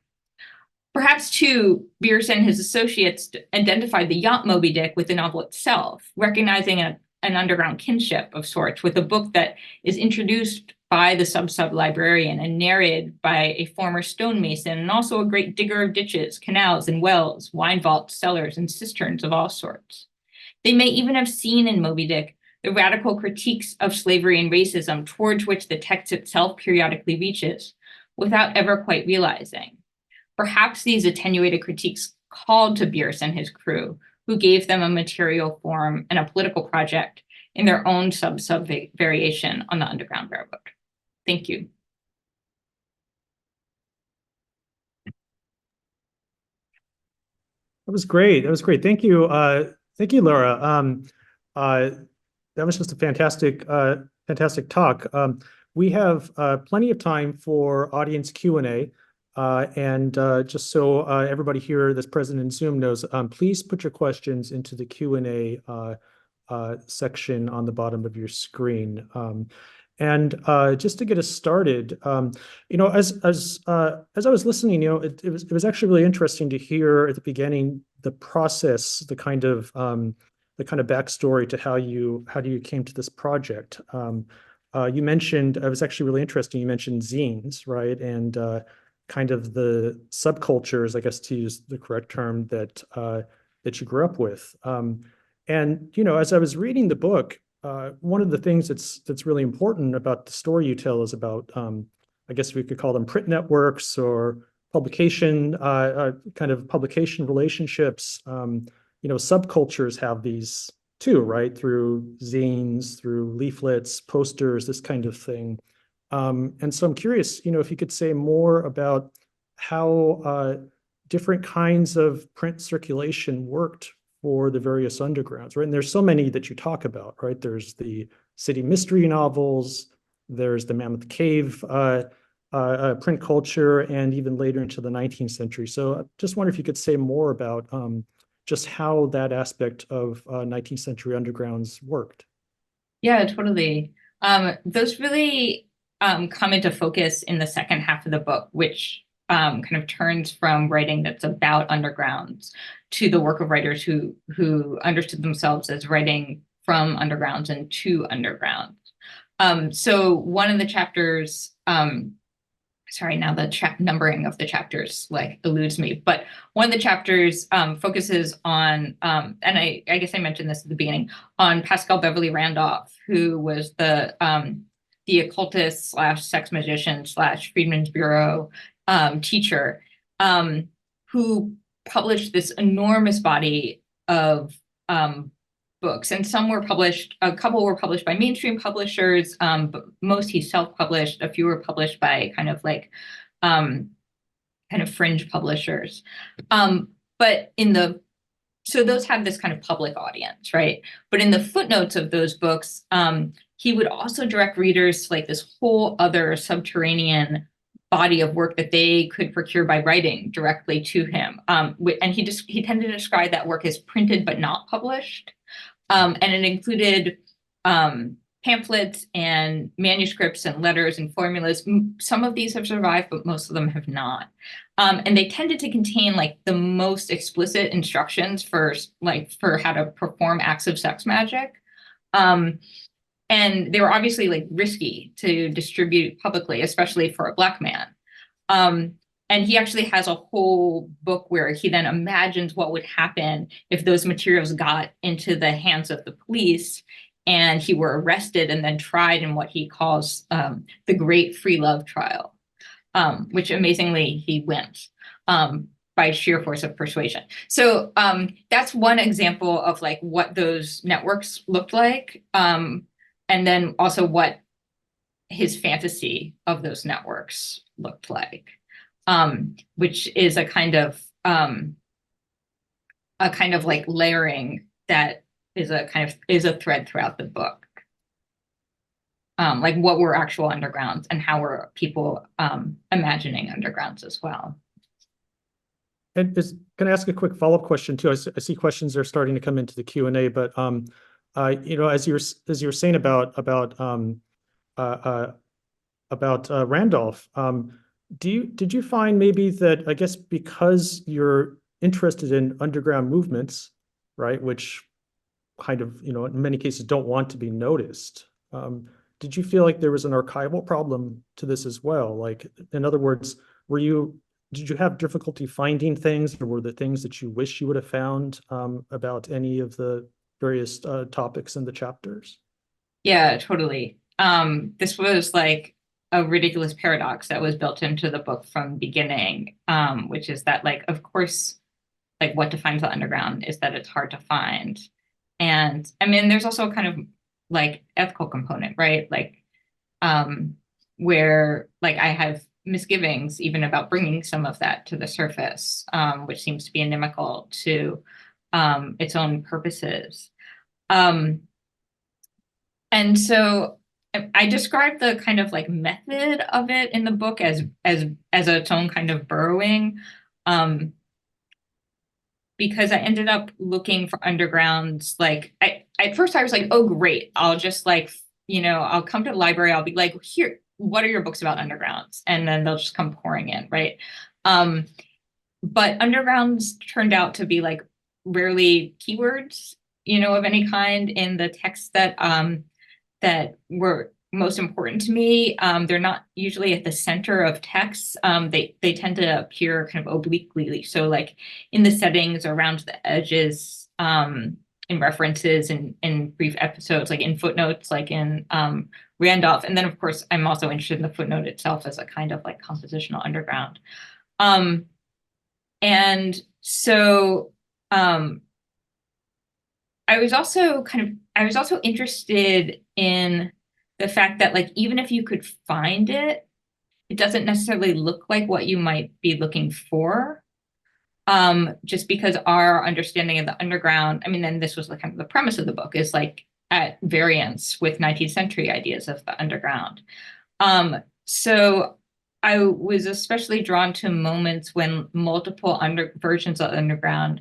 Perhaps, too, Bierce and his associates identified the yacht Moby Dick with the novel itself, recognizing an underground kinship of sorts with a book that is introduced by the sub-librarian and narrated by a former stonemason and also a great digger of ditches, canals and wells, wine vaults, cellars, and cisterns of all sorts. They may even have seen in Moby Dick the radical critiques of slavery and racism towards which the text itself periodically reaches, without ever quite realizing. Perhaps these attenuated critiques called to Bierce and his crew, who gave them a material form and a political project in their own sub variation on the Underground Railroad. Thank you. That was great. That was great. Thank you. Thank you, Laura. That was just a fantastic, fantastic talk. We have plenty of time for audience Q&A. And just so everybody here that's present in Zoom knows, please put your questions into the Q&A section on the bottom of your screen. And just to get us started, you know, as I was listening, you know, it was actually really interesting to hear at the beginning the process, the kind of backstory to how you came to this project. You mentioned, it was actually really interesting. You mentioned zines, right? And kind of the subcultures, I guess, to use the correct term, that you grew up with. And you know, as I was reading the book, one of the things that's really important about the story you tell is about, I guess we could call them print networks or publication, kind of publication relationships. You know, subcultures have these too, right? Through zines, through leaflets, posters, this kind of thing. And so I'm curious, you know, if you could say more about how different kinds of print circulation worked for the various undergrounds, right? And there's so many that you talk about, right? There's the city mystery novels, there's the Mammoth Cave print culture, and even later into the 19th century. So I just wonder if you could say more about just how that aspect of 19th century undergrounds worked. Yeah, totally. Those really come into focus in the second half of the book, which kind of turns from writing that's about undergrounds to the work of writers who understood themselves as writing from undergrounds and to undergrounds. So one of the chapters, sorry, now the numbering of the chapters like eludes me, but one of the chapters focuses on, and I guess I mentioned this at the beginning, on Pascal Beverly Randolph, who was the occultist slash sex magician slash Freedmen's Bureau teacher, who published this enormous body of books, and some were published, a couple were published by mainstream publishers, but most he self-published, a few were published by kind of like kind of fringe publishers. But so those had this kind of public audience, right? But in the footnotes of those books, he would also direct readers to like this whole other subterranean body of work that they could procure by writing directly to him. And he tended to describe that work as printed but not published. And it included pamphlets and manuscripts and letters and formulas. Some of these have survived, but most of them have not. And they tended to contain like the most explicit instructions for how to perform acts of sex magic. And they were obviously like risky to distribute publicly, especially for a Black man. And he actually has a whole book where he then imagines what would happen if those materials got into the hands of the police and he were arrested and then tried in what he calls the Great Free Love Trial, which amazingly he wins. by sheer force of persuasion. So that's one example of like what those networks looked like, and then also what his fantasy of those networks looked like, which is a kind of like layering that is a thread throughout the book. Like what were actual undergrounds and how were people imagining undergrounds as well. And can I ask a quick follow-up question too? I see questions are starting to come into the Q&A, but as you're saying about Randolph, did you find maybe that, I guess because you're interested in underground movements, right, which kind of, in many cases don't want to be noticed, did you feel like there was an archival problem to this as well? Like, in other words, did you have difficulty finding things, or were there things that you wish you would have found about any of the various topics in the chapters? Yeah, totally. This was like a ridiculous paradox that was built into the book from the beginning, which is that, like, of course, like what defines the underground is that it's hard to find. And I mean, there's also a kind of like ethical component, right? Like, where like I have misgivings even about bringing some of that to the surface, which seems to be inimical to its own purposes. And so I described the kind of like method of it in the book as its own kind of burrowing, because I ended up looking for undergrounds. Like at first I was like, oh great, I'll just like, I'll come to the library, I'll be like, here, what are your books about undergrounds? And then they'll just come pouring in, right? But undergrounds turned out to be like rarely keywords, of any kind in the texts that were most important to me. They're not usually at the center of texts. They tend to appear kind of obliquely. So like in the settings, around the edges, in references, in brief episodes, like in footnotes, like in Randolph. And then of course, I'm also interested in the footnote itself as a kind of like compositional underground. And so I was also interested in the fact that, like, even if you could find it, it doesn't necessarily look like what you might be looking for. Just because our understanding of the underground, I mean, then this was like kind of the premise of the book, is like at variance with 19th century ideas of the underground. So I was especially drawn to moments when multiple versions of underground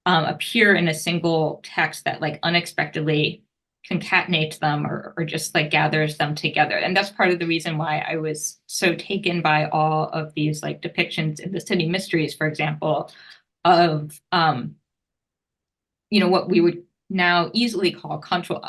appear in a single text that like unexpectedly concatenates them, or just like gathers them together. And that's part of the reason why I was so taken by all of these like depictions in the city mysteries, for example, of what we would now easily call cultural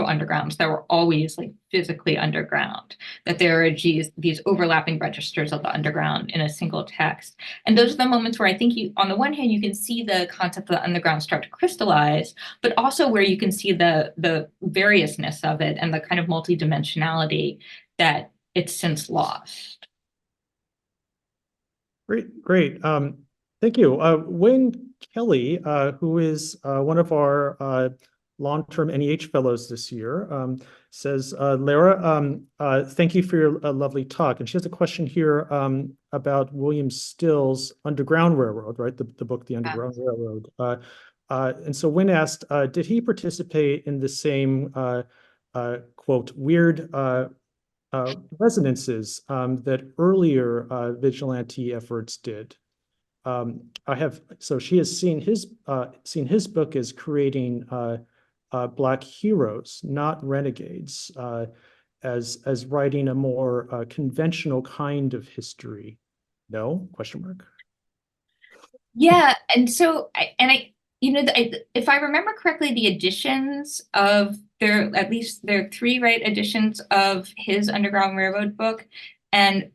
undergrounds that were always like physically underground, that there are these overlapping registers of the underground in a single text. And those are the moments where I think on the one hand, you can see the concept of the underground start to crystallize, but also where you can see the variousness of it and the kind of multidimensionality that it's since lost. Great. Thank you. Wayne Kelly, who is one of our long-term NEH fellows this year, says, Lara, thank you for your lovely talk. And she has a question here about William Still's Underground Railroad, right? The book, The Underground Railroad. And so Wynne asked, did he participate in the same, quote, weird resonances that earlier vigilante efforts did? So she has seen his book as creating Black heroes, not renegades, as writing a more conventional kind of history. No? Question mark. Yeah, and so if I remember correctly, the editions of at least there are three, right, editions of his Underground Railroad book, and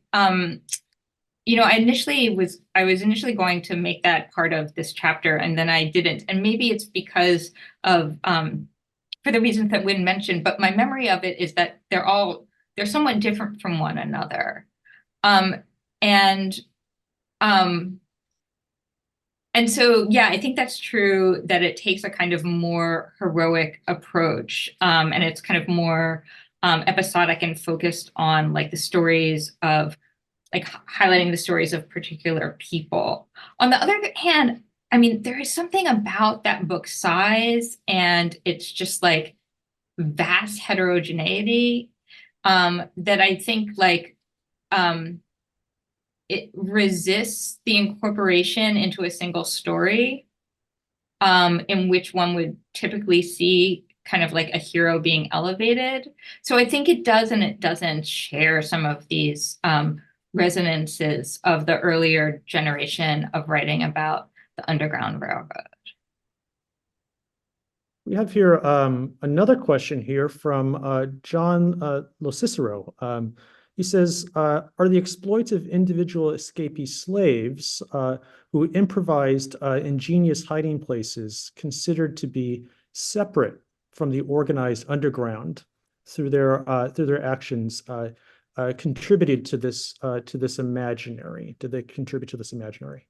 I was initially going to make that part of this chapter, and then I didn't, and maybe it's because of for the reasons that Wynne mentioned, but my memory of it is that they're somewhat different from one another, and And so, yeah, I think that's true that it takes a kind of more heroic approach, and it's kind of more episodic and focused on like the stories of like highlighting the stories of particular people. On the other hand, I mean, there is something about that book size and it's just like vast heterogeneity that I think like um, it resists the incorporation into a single story in which one would typically see kind of like a hero being elevated. So I think it does and it doesn't share some of these resonances of the earlier generation of writing about the Underground Railroad. We have here another question here from John Locicero. He says, are the exploits of individual escapee slaves who improvised ingenious hiding places considered to be separate from the organized underground through their actions contributed to this imaginary? Did they contribute to this imaginary?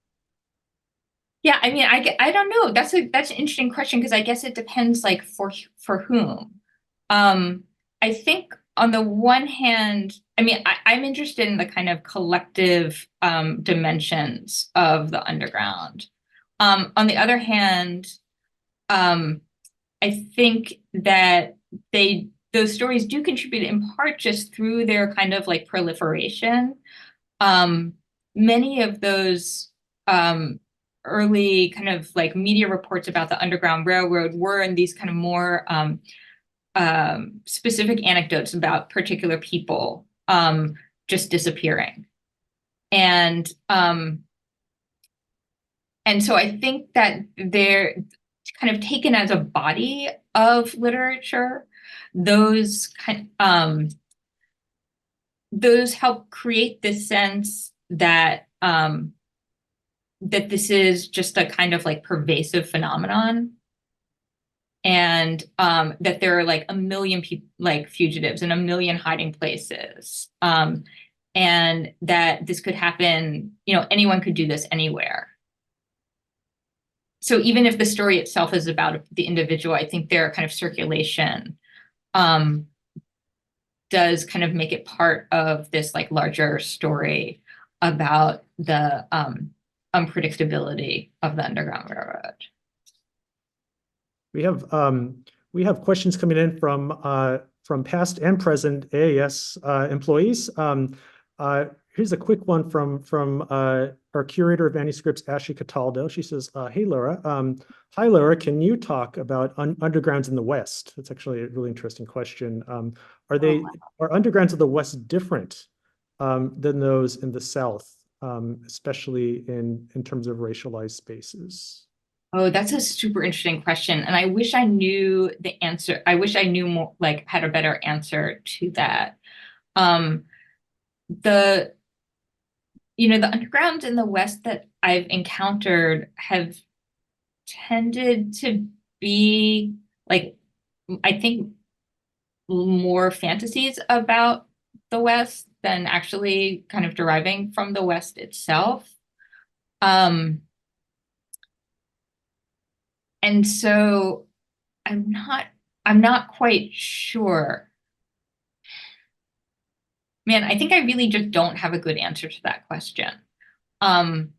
Yeah, I mean, I don't know. That's an interesting question because I guess it depends like for whom. I think on the one hand, I mean, I'm interested in the kind of collective dimensions of the underground. On the other hand, um, I think that those stories do contribute in part just through their kind of like proliferation. Um, Many of those early kind of like media reports about the Underground Railroad were in these kind of more specific anecdotes about particular people just disappearing. And and so I think that they're kind of taken as a body of literature. Those those help create this sense that that this is just a kind of like pervasive phenomenon and that there are like a million people like fugitives in a million hiding places and that this could happen, you know, anyone could do this anywhere. So even if the story itself is about the individual, I think their kind of circulation um, does kind of make it part of this like larger story about the unpredictability of the Underground Railroad. We have questions coming in from past and present AAS employees. Here's a quick one from our curator of manuscripts, Ashley Cataldo. She says, "Hey Laura, hi Laura, can you talk about undergrounds in the West?" That's actually a really interesting question. Are undergrounds of the West different than those in the South, especially in terms of racialized spaces? Oh, that's a super interesting question. And I wish I knew the answer. I wish I knew more, like had a better answer to that. Um, the, you know, the undergrounds in the West that I've encountered have tended to be like, I think more fantasies about the West than actually kind of deriving from the West itself. Um, and so I'm not I'm not quite sure. Man, I think I really just don't have a good answer to that question. Um,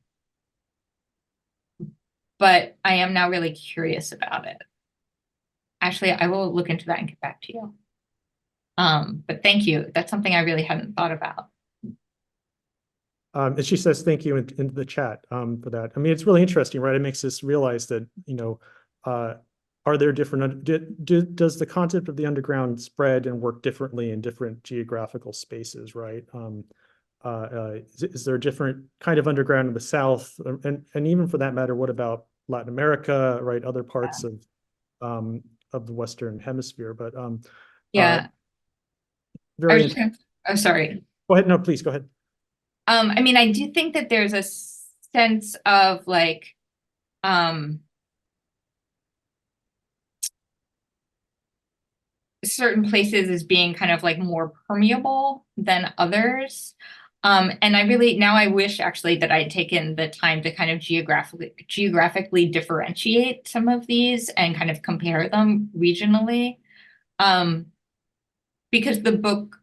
but I am now really curious about it. Actually, I will look into that and get back to you. But thank you. That's something I really hadn't thought about. And she says, thank you in the chat for that. I mean, it's really interesting, right? It makes us realize that, you know, are there different, does the concept of the underground spread and work differently in different geographical spaces, right? Is there a different kind of underground in the South? And even for that matter, what about Latin America, right? Other parts of the Western Hemisphere, but Yeah, I was very, just gonna, oh, sorry. go ahead. No, please go ahead. I mean, I do think that there's a sense of like, um, certain places as being kind of like more permeable than others. And I wish actually that I'd taken the time to kind of geographically differentiate some of these and kind of compare them regionally. Because the book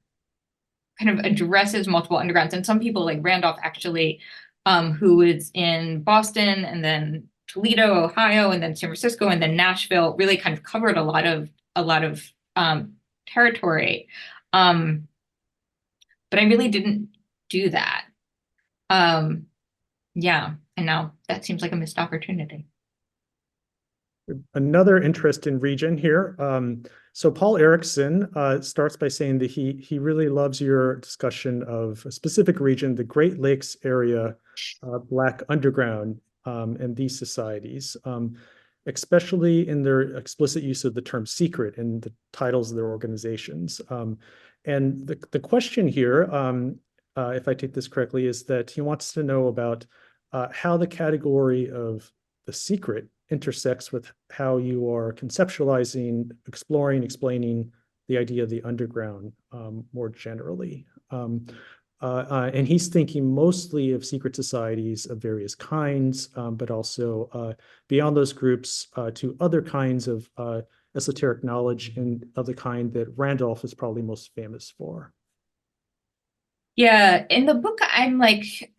kind of addresses multiple undergrounds, and some people like Randolph actually, who is in Boston and then Toledo, Ohio, and then San Francisco, and then Nashville, really kind of covered a lot of territory. But I really didn't do that. Yeah, and now that seems like a missed opportunity. Another interest in region here. So Paul Erickson starts by saying that he really loves your discussion of a specific region, the Great Lakes area, Black underground, and these societies, especially in their explicit use of the term secret in the titles of their organizations. And the question here, if I take this correctly, is that he wants to know about how the category of the secret intersects with how you are conceptualizing, exploring, explaining the idea of the underground more generally. And he's thinking mostly of secret societies of various kinds, but also beyond those groups to other kinds of esoteric knowledge and of the kind that Randolph is probably most famous for. Yeah, in the book, I'm like,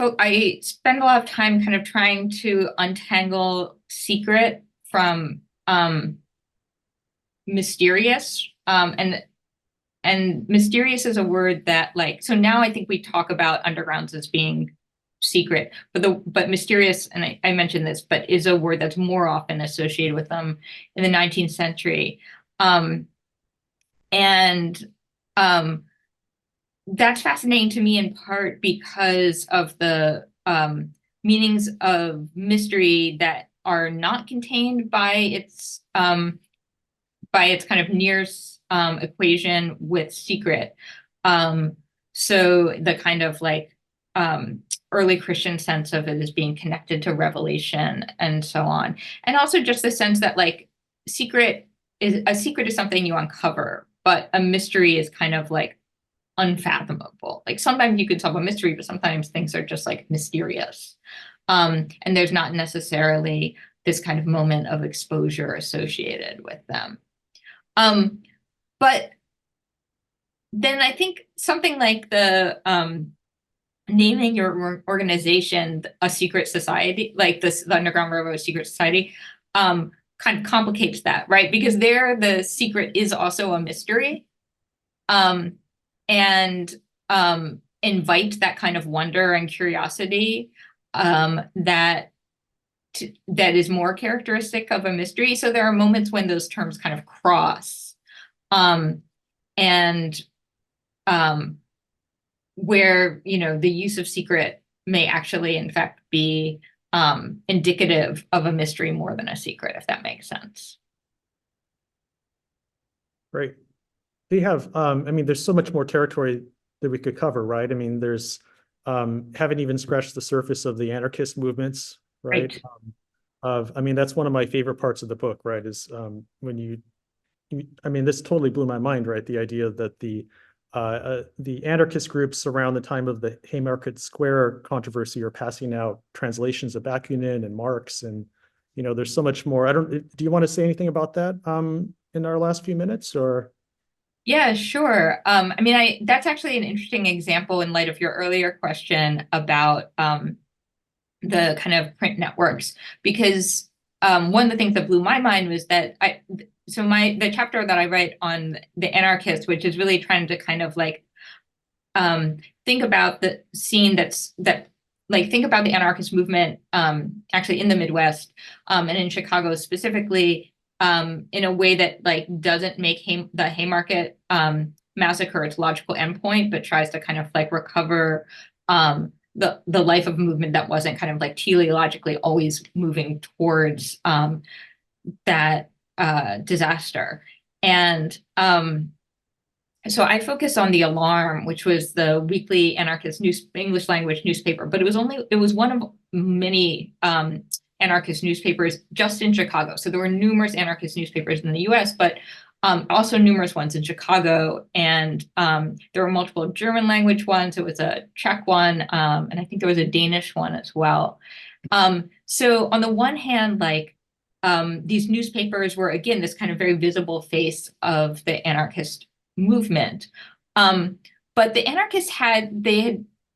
I spend a lot of time kind of trying to untangle secret from mysterious. And mysterious is a word that like, so now I think we talk about undergrounds as being secret, but mysterious, and I mentioned this, but is a word that's more often associated with them in the 19th century. That's fascinating to me in part because of the meanings of mystery that are not contained by its kind of near equation with secret. So the kind of like early Christian sense of it as being connected to revelation and so on, and also just the sense that like a secret is something you uncover, but a mystery is kind of like unfathomable. Like sometimes you can solve a mystery, but sometimes things are just like mysterious. And there's not necessarily this kind of moment of exposure associated with them. But then I think something like the naming your organization a secret society, like the Underground Railroad Secret Society, kind of complicates that, right? Because there the secret is also a mystery. And invite that kind of wonder and curiosity that is more characteristic of a mystery. So there are moments when those terms kind of cross, and where the use of secret may actually, in fact, be indicative of a mystery more than a secret, if that makes sense. Great. We have, I mean, there's so much more territory that we could cover, right? I mean, there's, haven't even scratched the surface of the anarchist movements, right? I mean, that's one of my favorite parts of the book, right? Is when I mean, this totally blew my mind, right? The idea that the anarchist groups around the time of the Haymarket Square controversy are passing out translations of Bakunin and Marx, and there's so much more. Do you want to say anything about that in our last few minutes, or? Yeah, sure. I mean, that's actually an interesting example in light of your earlier question about the kind of print networks, because one of the things that blew my mind was that the chapter that I write on the anarchists, which is really trying to kind of like think about the scene think about the anarchist movement actually in the Midwest and in Chicago specifically, in a way that like doesn't make the Haymarket massacre its logical endpoint, but tries to kind of like recover the life of a movement that wasn't kind of like teleologically always moving towards that disaster. And so I focus on The Alarm, which was the weekly anarchist English language newspaper, but it was one of many anarchist newspapers just in Chicago. So there were numerous anarchist newspapers in the US, but Also numerous ones in Chicago, and there were multiple German language ones. It was a Czech one, and I think there was a Danish one as well. So on the one hand, like these newspapers were, again, this kind of very visible face of the anarchist movement. But the anarchists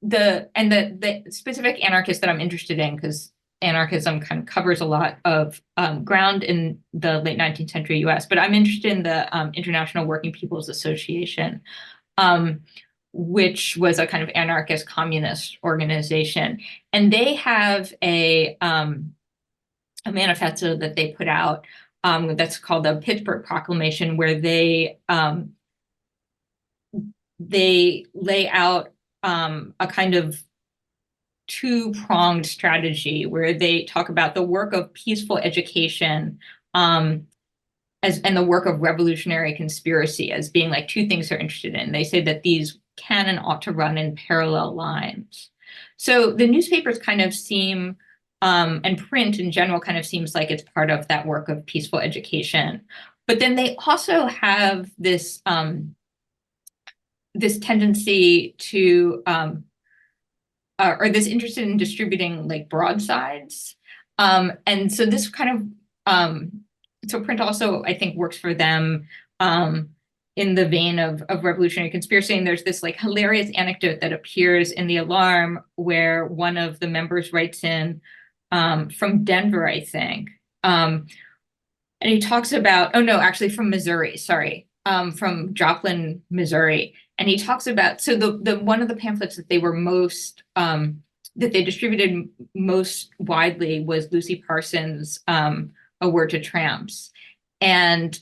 the specific anarchists that I'm interested in, because anarchism kind of covers a lot of ground in the late 19th century US, but I'm interested in the International Working People's Association, which was a kind of anarchist communist organization. And they have a manifesto that they put out that's called the Pittsburgh Proclamation, where they lay out a kind of two-pronged strategy where they talk about the work of peaceful education and the work of revolutionary conspiracy as being like two things they're interested in. They say that these can and ought to run in parallel lines. So the newspapers kind of seem, and print in general kind of seems like it's part of that work of peaceful education. But then they also have this this tendency to or this interested in distributing like broadsides. And so this kind of, so print also, I think, works for them in the vein of revolutionary conspiracy. And there's this like hilarious anecdote that appears in the Alarm where one of the members writes in from Denver, I think. And he talks about, oh no, actually from Missouri, sorry, from Joplin, Missouri. And he talks about, so the one of the pamphlets that they were most, that they distributed most widely was Lucy Parsons' A Word to Tramps, and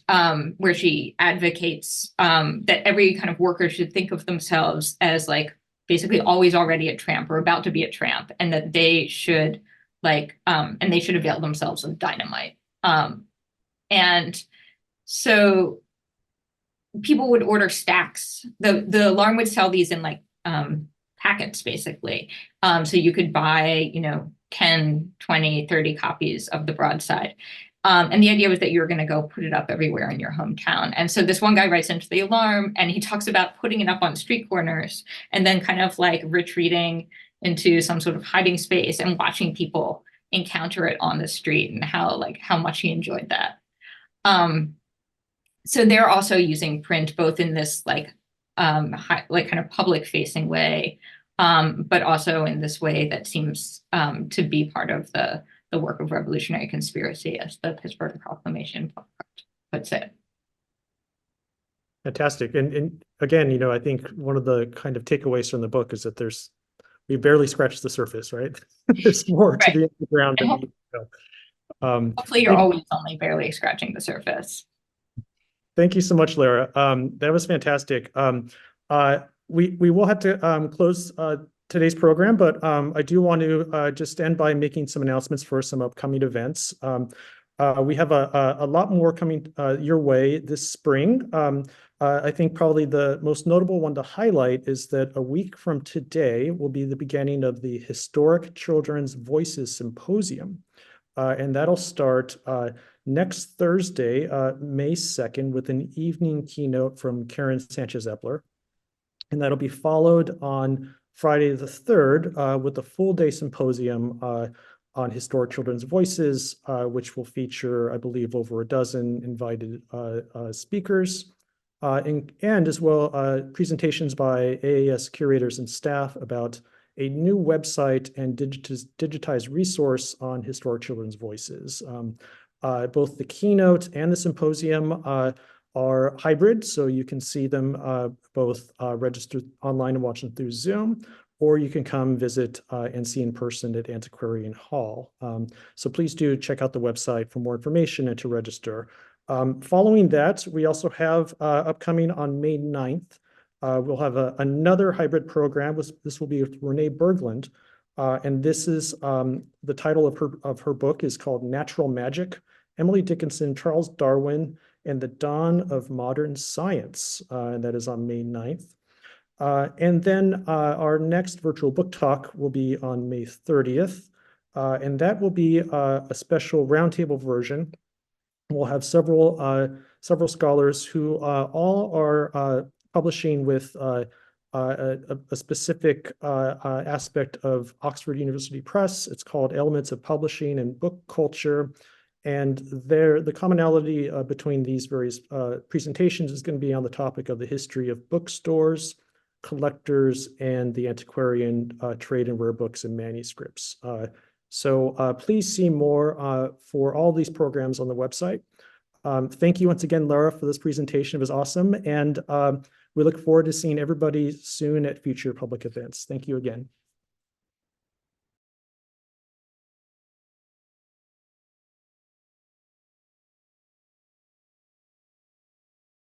where she advocates that every kind of worker should think of themselves as like basically always already a tramp or about to be a tramp, and that they should like, and they should avail themselves of dynamite. And so people would order stacks. The Alarm would sell these in like packets, basically. So you could buy, 10, 20, 30 copies of the broadside. And the idea was that you were going to go put it up everywhere in your hometown. And so this one guy writes into the Alarm and he talks about putting it up on street corners and then kind of like retreating into some sort of hiding space and watching people encounter it on the street, and how much he enjoyed that. So they're also using print both in this like kind of public facing way, but also in this way that seems to be part of the work of revolutionary conspiracy, as the Pittsburgh Proclamation puts it. Fantastic. And again, I think one of the kind of takeaways from the book is that we barely scratched the surface, right? There's more to the underground than we know. Hopefully you're always only barely scratching the surface. Thank you so much, Lara. That was fantastic. We will have to close today's program, but I do want to just end by making some announcements for some upcoming events. We have a lot more coming your way this spring. I think probably the most notable one to highlight is that a week from today will be the beginning of the Historic Children's Voices Symposium. And that'll start next Thursday, May 2nd, with an evening keynote from Karen Sanchez-Epler. And that'll be followed on Friday the 3rd with a full-day symposium on historic children's voices, which will feature, I believe, over a dozen invited speakers, and as well presentations by AAS curators and staff about a new website and digitized resource on historic children's voices. Both the keynote and the symposium are hybrid, so you can see them both registered online and watch them through Zoom, or you can come visit and see in person at Antiquarian Hall. So please do check out the website for more information and to register. Following that, we also have upcoming on May 9th, we'll have another hybrid program. This will be with Renee Berglund. And this is the title of her book is called Natural Magic, Emily Dickinson, Charles Darwin, and the Dawn of Modern Science. And that is on May 9th. And then our next virtual book talk will be on May 30th. And that will be a special roundtable version. We'll have several several scholars who all are publishing with a specific aspect of Oxford University Press. It's called Elements of Publishing and Book Culture. And the commonality between these various presentations is going to be on the topic of the history of bookstores, collectors, and the antiquarian trade in rare books and manuscripts. So please see more for all these programs on the website. Thank you once again, Lara, for this presentation. It was awesome. And we look forward to seeing everybody soon at future public events. Thank you again.